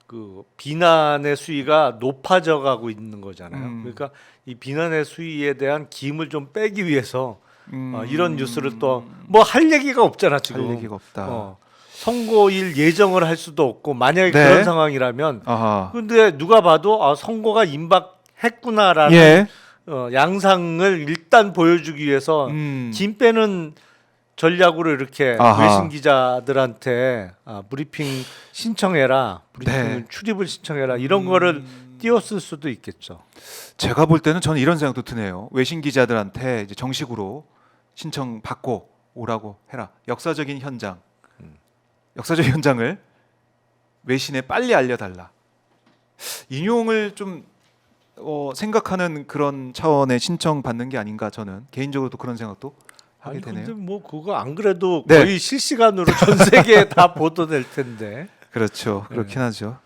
그 비난의 수위가 높아져 가고 있는 거잖아요. 그러니까 이 비난의 수위에 대한 기임을 좀 빼기 위해서 이런 뉴스를 또 뭐 할 얘기가 없잖아 지금. 할 얘기가 없다. 선고일 예정을 할 수도 없고 만약에 네. 그런 상황이라면 아하. 근데 누가 봐도 선고가 임박했구나라는 예. 양상을 일단 보여주기 위해서 김 빼는 전략으로 이렇게 아하. 외신 기자들한테 브리핑 신청해라, 브리핑 네. 출입을 신청해라 이런 거를 띄웠을 수도 있겠죠. 제가 볼 때는 저는 이런 생각도 드네요. 외신 기자들한테 이제 정식으로 신청 받고 오라고 해라. 역사적인 현장, 역사적 현장을 외신에 빨리 알려달라. 인용을 좀 생각하는 그런 차원의 신청 받는 게 아닌가 저는 개인적으로도 그런 생각도 하게 아니 되네요. 근데 뭐 그거 안 그래도 네. 거의 실시간으로 전 세계에 다 보도될 텐데. 그렇죠. 그렇긴 하죠.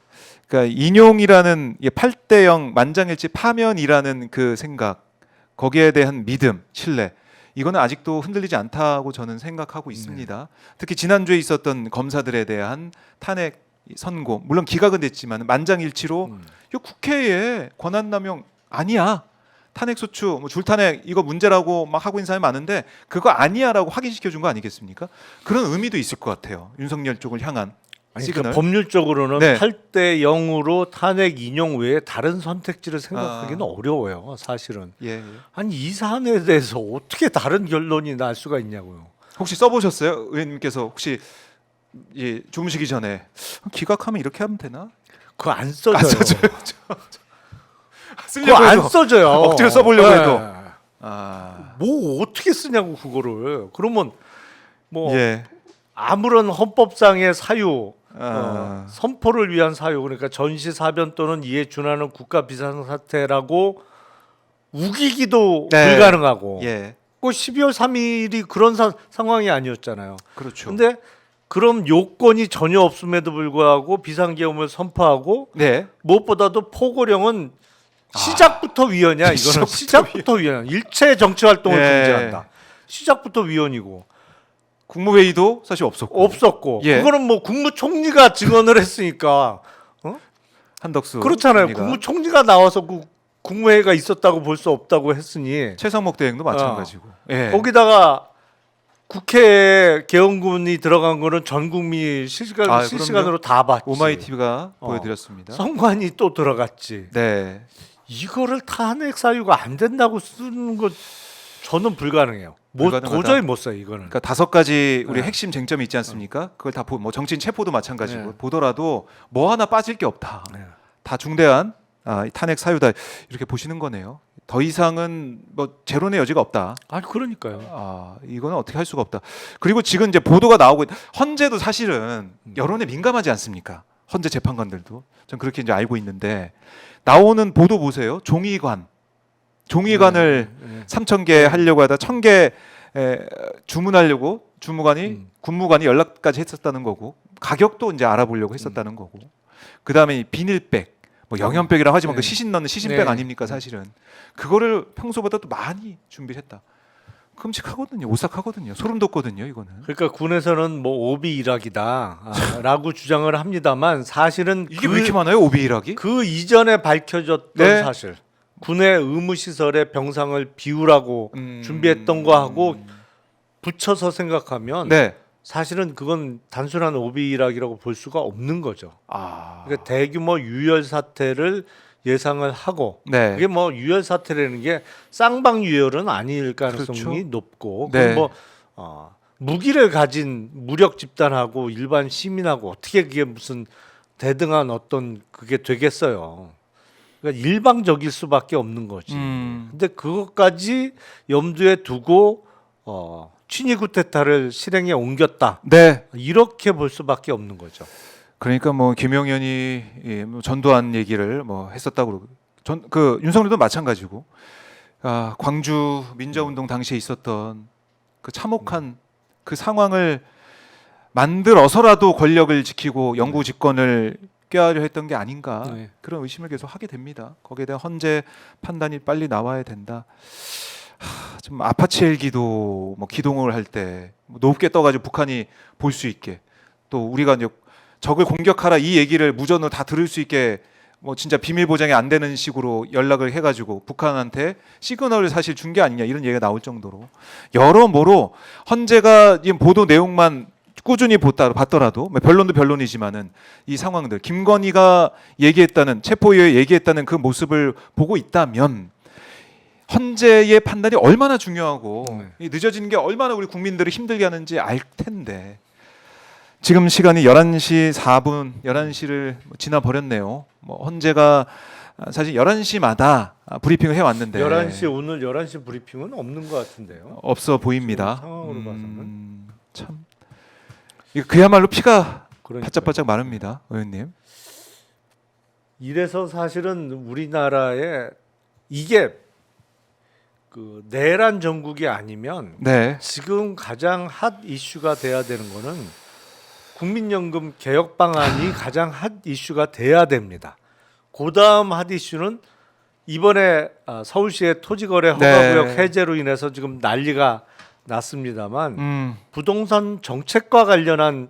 그러니까 인용이라는 8대 0 만장일치 파면이라는 그 생각, 거기에 대한 믿음, 신뢰, 이거는 아직도 흔들리지 않다고 저는 생각하고 있습니다. 특히 지난주에 있었던 검사들에 대한 탄핵 선고, 물론 기각은 됐지만 만장일치로 이거 국회에 권한남용 아니야. 탄핵소추, 뭐 줄탄핵 이거 문제라고 막 하고 있는 사람이 많은데 그거 아니야라고 확인시켜 준 거 아니겠습니까? 그런 의미도 있을 것 같아요. 윤석열 쪽을 향한 아니, 시그널. 그러니까 법률적으로는 네. 8대 0으로 탄핵 인용 외에 다른 선택지를 생각하기는 어려워요. 사실은. 예. 아니 이 사안에 대해서 어떻게 다른 결론이 날 수가 있냐고요. 혹시 써보셨어요? 의원님께서 혹시 주무시기 전에 기각하면 이렇게 하면 되나? 그거 안 써져요. 안 써져요. 그거 쓰려고 안 해도 써져요. 억지로 써보려고 네. 해도. 아, 뭐 어떻게 쓰냐고 그거를. 그러면 뭐 예. 아무런 헌법상의 사유, 아. 선포를 위한 사유, 그러니까 전시사변 또는 이에 준하는 국가 비상사태라고 우기기도 네. 불가능하고. 예. 그 12월 3일이 그런 상황이 아니었잖아요. 그렇죠. 근데 그런 요건이 전혀 없음에도 불구하고 비상계엄을 선포하고 네. 무엇보다도 포고령은 시작부터 위헌이야. 이거는 시작부터 위헌. 일체 정치 활동을 예. 금지한다. 시작부터 위헌이고 국무회의도 사실 없었고. 없었고 예. 그거는 뭐 국무총리가 증언을 했으니까 한덕수. 그렇잖아요. 총리가. 국무총리가 나와서 그 국무회의가 있었다고 볼 수 없다고 했으니 최상목 대행도 마찬가지고. 예. 거기다가 국회에 계엄군이 들어간 거는 전 국민이 실시간으로 다 봤지. 오마이 TV가 어. 보여드렸습니다. 선관이 또 들어갔지. 네. 이거를 탄핵 사유가 안 된다고 쓰는 거 저는 불가능해요. 불가능하다. 도저히 못 써요 이거는. 그러니까 5가지 우리 네. 핵심 쟁점이 있지 않습니까? 그걸 다 뭐 정치인 체포도 마찬가지고 네. 보더라도 뭐 하나 빠질 게 없다. 네. 다 중대한 이 탄핵 사유다 이렇게 보시는 거네요. 더 이상은 뭐 재론의 여지가 없다. 아니 그러니까요. 이거는 어떻게 할 수가 없다. 그리고 지금 이제 보도가 나오고 헌재도 사실은 여론에 민감하지 않습니까? 헌재 재판관들도 전 그렇게 이제 알고 있는데 나오는 보도 보세요. 종이관을 네. 3,000개 하려고 하다 1,000개 주문하려고 주무관이 군무관이 연락까지 했었다는 거고 가격도 이제 알아보려고 했었다는 거고 그 다음에 비닐백 뭐 영연백이라고 하지만 그 시신 넣는 시신백 네. 아닙니까 사실은 그거를 평소보다 또 많이 준비를 했다. 끔찍하거든요. 오싹하거든요. 소름 돋거든요. 이거는. 그러니까 군에서는 뭐 오비 일학이다라고 주장을 합니다만 사실은 이게 왜 이렇게 많아요? 오비 일학이? 그 이전에 밝혀졌던 네. 사실 군의 의무시설에 병상을 비우라고 준비했던 거하고 붙여서 생각하면 네. 사실은 그건 단순한 오비 일학이라고 볼 수가 없는 거죠. 그러니까 대규모 유혈 사태를 예상을 하고 네. 그게 뭐 유혈 사태라는 게 쌍방 유혈은 아닐 가능성이 그렇죠. 높고 네. 그건 뭐 무기를 가진 무력 집단하고 일반 시민하고 어떻게 그게 무슨 대등한 어떤 그게 되겠어요. 그러니까 일방적일 수밖에 없는 거지. 근데 그것까지 염두에 두고 친위 쿠데타를 실행에 옮겼다. 네. 이렇게 볼 수밖에 없는 거죠. 그러니까 뭐 김용현이 뭐 전두환 얘기를 뭐 했었다고 그 윤석열도 마찬가지고 광주 민주화운동 당시에 있었던 그 참혹한 그 상황을 만들어서라도 권력을 지키고 영구 집권을 꾀하려 했던 게 아닌가 네. 그런 의심을 계속 하게 됩니다. 거기에 대한 헌재 판단이 빨리 나와야 된다. 좀 아파치 헬기도 뭐 기동을 할 때 높게 떠가지고 북한이 볼 수 있게 또 우리가 이제 적을 공격하라 이 얘기를 무전으로 다 들을 수 있게 뭐 진짜 비밀 보장이 안 되는 식으로 연락을 해가지고 북한한테 시그널을 사실 준 게 아니냐 이런 얘기가 나올 정도로 여러모로 헌재가 이 보도 내용만 꾸준히 봤더라도 뭐 변론도 변론이지만은 이 상황들 김건희가 얘기했다는 체포유예 얘기했다는 그 모습을 보고 있다면 헌재의 판단이 얼마나 중요하고 이 늦어지는 게 얼마나 우리 국민들을 힘들게 하는지 알 텐데 지금 시간이 11시 4분 11시를 지나 버렸네요. 뭐 헌재가 사실 11시마다 브리핑을 해왔는데 11시 오늘 11시 브리핑은 없는 것 같은데요. 없어 보입니다. 상황으로 봐서는 참 이거 그야말로 피가 그러니까요. 바짝바짝 마릅니다, 의원님. 이래서 사실은 우리나라에 이게 그 내란 정국이 아니면 네, 지금 가장 핫 이슈가 돼야 되는 거는 국민연금 개혁 방안이 가장 핫 이슈가 돼야 됩니다. 그다음 핫 이슈는 이번에 서울시의 토지거래 허가구역 네. 해제로 인해서 지금 난리가 났습니다만 부동산 정책과 관련한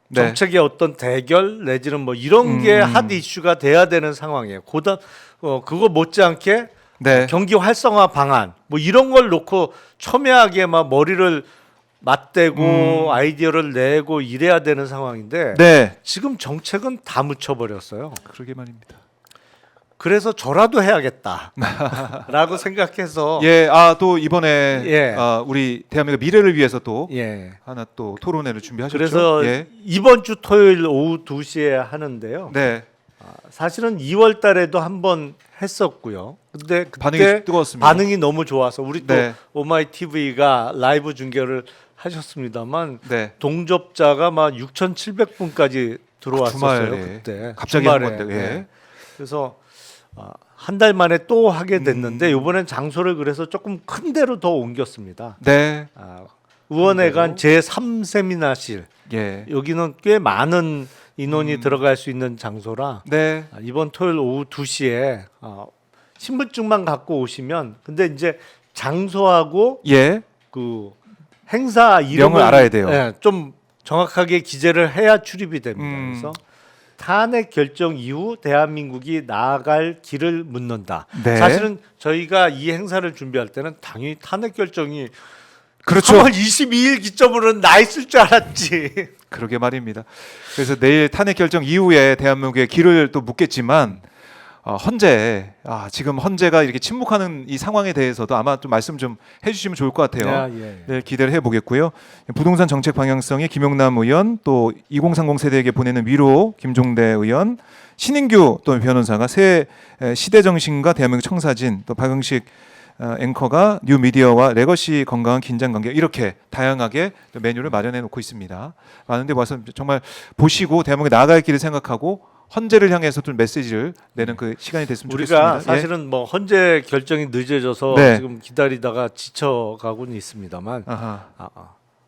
네. 정책의 어떤 대결 내지는 뭐 이런 게 핫 이슈가 돼야 되는 상황이에요. 그다음 그거 못지않게 네, 경기 활성화 방안 뭐 이런 걸 놓고 첨예하게 막 머리를 맞대고 아이디어를 내고 이래야 되는 상황인데 네, 지금 정책은 다 묻혀버렸어요. 그러게 말입니다. 그래서 저라도 해야겠다라고 생각해서 예, 또 이번에 예. 우리 대한민국 미래를 위해서 또 예. 하나 또 토론회를 준비하셨죠. 그래서 예. 이번 주 토요일 오후 2시에 하는데요. 네, 사실은 2월 달에도 한번 했었고요. 근데 그때 반응이 뜨거웠습니다. 반응이 너무 좋아서 우리 또 네. 오마이 TV가 라이브 중계를 하셨습니다만 네, 동접자가 막 6,700분까지 들어왔었어요. 주말에 그때 갑자기 주말에. 한 건데, 예. 네. 그래서 한 달 만에 또 하게 됐는데 이번엔 장소를 그래서 조금 큰 데로 더 옮겼습니다. 네, 의원회관 제3세미나실 예, 여기는 꽤 많은 인원이 들어갈 수 있는 장소라 네, 이번 토요일 오후 2시에 신분증만 갖고 오시면 근데 이제 장소하고 예, 그 행사 이름을 명을 알아야 돼요. 예, 좀 정확하게 기재를 해야 출입이 됩니다. 그래서 탄핵 결정 이후 대한민국이 나아갈 길을 묻는다. 네. 사실은 저희가 이 행사를 준비할 때는 당연히 탄핵 결정이 그렇죠. 3월 22일 기점으로는 나 있을 줄 알았지. 그러게 말입니다. 그래서 내일 탄핵 결정 이후에 대한민국의 길을 또 묻겠지만 헌재 지금 헌재가 이렇게 침묵하는 이 상황에 대해서도 아마 좀 말씀 좀 해주시면 좋을 것 같아요. 예. 네, 기대를 해보겠고요. 부동산 정책 방향성이 김용남 의원 또 2030 세대에게 보내는 위로 김종대 의원 신인규 또 변호사가 새 시대 정신과 대한민국 청사진 또 박영식 앵커가 뉴 미디어와 레거시 건강한 긴장 관계 이렇게 다양하게 메뉴를 마련해 놓고 있습니다. 많은데 와서 정말 보시고 대한민국에 나아갈 길을 생각하고 헌재를 향해서 좀 메시지를 내는 그 시간이 됐으면 좋겠습니다. 우리가 사실은 뭐 헌재 결정이 늦어져서 네. 지금 기다리다가 지쳐가고는 있습니다만 아하.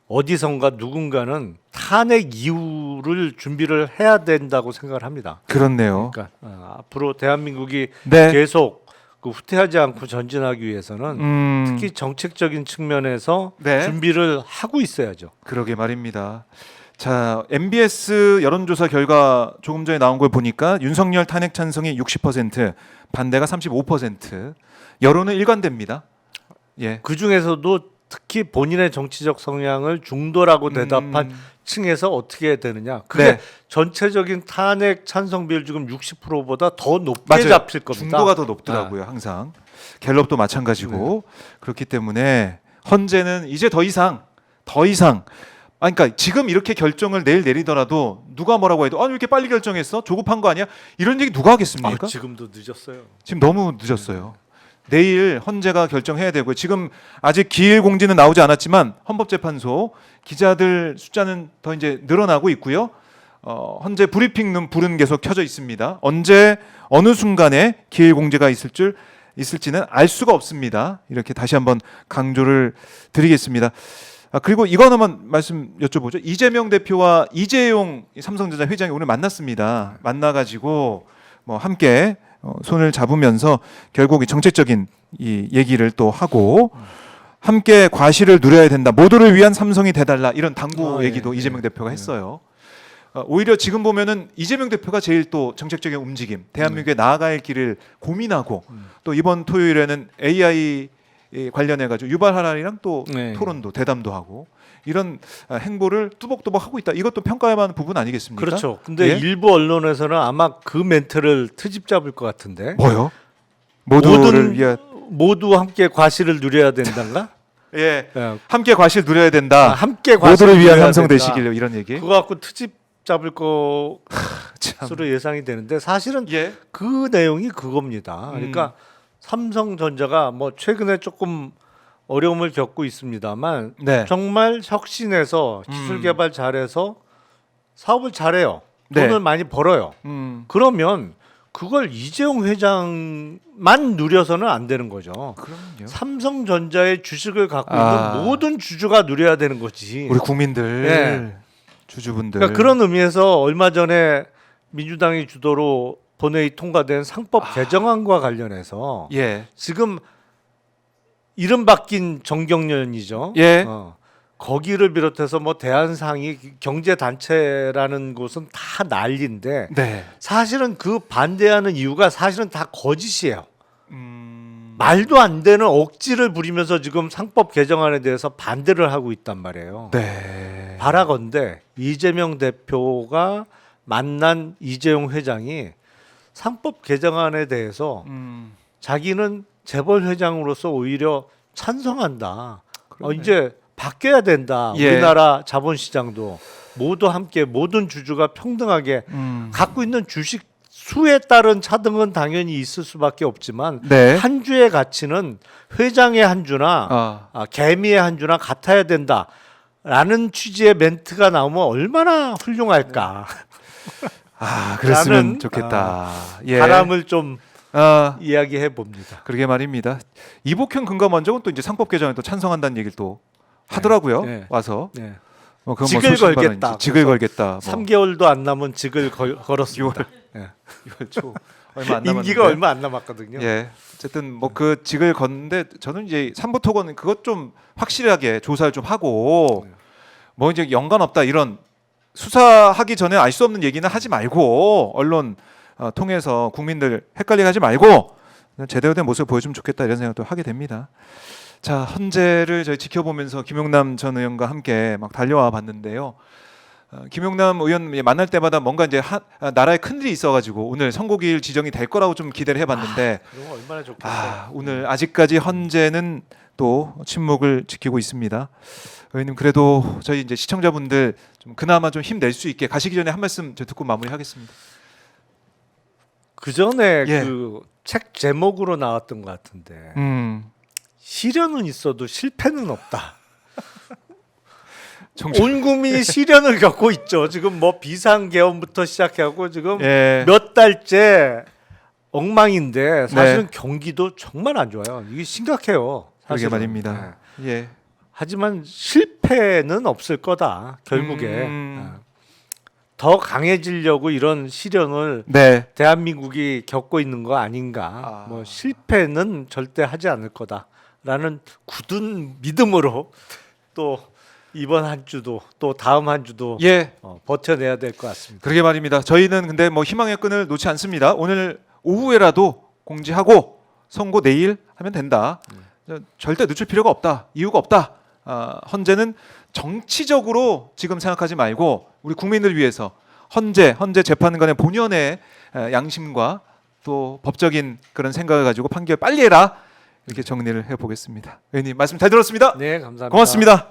어디선가 누군가는 탄핵 이후를 준비를 해야 된다고 생각을 합니다. 그렇네요. 그러니까 앞으로 대한민국이 네. 계속 그 후퇴하지 않고 전진하기 위해서는 특히 정책적인 측면에서 네. 준비를 하고 있어야죠. 그러게 말입니다. 자, MBS 여론조사 결과 조금 전에 나온 걸 보니까 윤석열 탄핵 찬성이 60%, 반대가 35%. 여론은 일관됩니다. 예. 그 중에서도 특히 본인의 정치적 성향을 중도라고 대답한 층에서 어떻게 되느냐. 그게 네. 전체적인 탄핵 찬성 비율 지금 60%보다 더 높게 맞아요. 잡힐 겁니다. 중도가 더 높더라고요. 항상. 갤럽도 마찬가지고. 그렇기 때문에 헌재는 이제 더 이상 그러니까 지금 이렇게 결정을 내일 내리더라도 누가 뭐라고 해도 왜 이렇게 빨리 결정했어? 조급한 거 아니야? 이런 얘기 누가 하겠습니까? 지금도 늦었어요. 지금 너무 늦었어요. 내일 헌재가 결정해야 되고요. 지금 아직 기일 공지는 나오지 않았지만 헌법재판소 기자들 숫자는 더 이제 늘어나고 있고요. 헌재 브리핑룸 불은 계속 켜져 있습니다. 언제 어느 순간에 기일 공지가 있을지는 알 수가 없습니다. 이렇게 다시 한번 강조를 드리겠습니다. 그리고 이거 하나만 말씀 여쭤보죠. 이재명 대표와 이재용 삼성전자 회장이 오늘 만났습니다. 만나가지고 뭐 함께 손을 잡으면서 결국 이 정책적인 이 얘기를 또 하고 함께 과실을 누려야 된다. 모두를 위한 삼성이 돼달라. 이런 당부 얘기도 이재명 대표가 했어요. 오히려 지금 보면은 이재명 대표가 제일 또 정책적인 움직임, 대한민국에 나아갈 길을 고민하고 또 이번 토요일에는 AI 관련해 가지고 유발 하라리랑 또 토론도 대담도 하고 이런 행보를 뚜벅뚜벅 하고 있다. 이것도 평가할 만한 부분 아니겠습니까? 그렇죠. 근데 예? 일부 언론에서는 아마 그 멘트를 트집 잡을 것 같은데. 뭐요? 모두를 위한 모두 함께 과실을 누려야 된단가? 예. 예. 함께 과실 누려야 된다. 함께 과실을 모두를 위한 누려야 삼성 된다. 되시길 이런 얘기. 그거 갖고 트집 잡을 것으로 참. 예상이 되는데 사실은 예. 그 내용이 그겁니다. 그러니까 삼성전자가 뭐 최근에 조금 어려움을 겪고 있습니다만 네. 정말 혁신해서 기술 개발 잘해서 사업을 잘해요. 네. 돈을 많이 벌어요. 그러면 그걸 이재용 회장만 누려서는 안 되는 거죠. 그럼요. 삼성전자의 주식을 갖고 아. 있는 모든 주주가 누려야 되는 거지. 우리 국민들, 예. 주주분들. 그러니까 그런 의미에서 얼마 전에 민주당이 주도로 본회의 통과된 상법 개정안과 관련해서 예. 지금 이름 바뀐 정경련이죠. 예. 거기를 비롯해서 뭐 대한상의 경제단체라는 곳은 다 난리인데 네. 사실은 그 반대하는 이유가 사실은 다 거짓이에요. 말도 안 되는 억지를 부리면서 지금 상법 개정안에 대해서 반대를 하고 있단 말이에요. 네. 바라건대 이재명 대표가 만난 이재용 회장이 상법 개정안에 대해서 자기는 재벌 회장으로서 오히려 찬성한다. 이제 바뀌어야 된다. 예. 우리나라 자본시장도 모두 함께 모든 주주가 평등하게 갖고 있는 주식 수에 따른 차등은 당연히 있을 수밖에 없지만 네. 한 주의 가치는 회장의 한 주나 개미의 한 주나 같아야 된다라는 취지의 멘트가 나오면 얼마나 훌륭할까. 그랬으면 라는, 좋겠다. 예. 바람을 좀 이야기해 봅니다. 그러게 말입니다. 이복현 금감원장은 또 이제 상법 개정에 또 찬성한다는 얘기를 또 하더라고요. 네. 와서 네. 그건 직을 소신 걸겠다. 발언이지. 직을 걸겠다. 뭐 3개월도 안 남은 직을 걸었습니다. 6월 초 얼마 안 남았는데. 임기가 얼마 안 남았거든요. 예. 어쨌든 뭐 그 직을 걷는데 저는 이제 삼부토건 그것 좀 확실하게 조사를 좀 하고 뭐 이제 연관 없다 이런 수사하기 전에 알 수 없는 얘기는 하지 말고 언론 통해서 국민들 헷갈리게 하지 말고 제대로 된 모습을 보여주면 좋겠다 이런 생각도 하게 됩니다. 자, 헌재를 저희 지켜보면서 김용남 전 의원과 함께 막 달려와 봤는데요. 김용남 의원 만날 때마다 뭔가 이제 나라에 큰일이 있어가지고 오늘 선고기일 지정이 될 거라고 좀 기대를 해봤는데 그런 거 얼마나 좋겠어요. 오늘 아직까지 헌재는 또 침묵을 지키고 있습니다. 의원님 그래도 저희 이제 시청자분들 좀 그나마 좀 힘낼 수 있게 가시기 전에 한 말씀 듣고 마무리하겠습니다. 그 전에 예. 그 책 제목으로 나왔던 것 같은데 시련은 있어도 실패는 없다. 온 국민이 시련을 겪고 있죠. 지금 뭐 비상계엄부터 시작하고 지금 예. 몇 달째 엉망인데 사실은 네. 경기도 정말 안 좋아요. 이게 심각해요. 그러게 사실은. 말입니다. 네. 예. 하지만 실패는 없을 거다. 결국에 더 강해지려고 이런 시련을 네. 대한민국이 겪고 있는 거 아닌가. 뭐 실패는 절대 하지 않을 거다라는 굳은 믿음으로 또 이번 한 주도 또 다음 한 주도 예. 버텨내야 될 것 같습니다. 그러게 말입니다. 저희는 근데 뭐 희망의 끈을 놓지 않습니다. 오늘 오후에라도 공지하고 선고 내일 하면 된다. 절대 늦출 필요가 없다. 이유가 없다. 헌재는 정치적으로 지금 생각하지 말고 우리 국민을 위해서 헌재 재판관의 본연의 양심과 또 법적인 그런 생각을 가지고 판결 빨리 해라. 이렇게 정리를 해보겠습니다. 의원님 말씀 잘 들었습니다. 네, 감사합니다. 고맙습니다.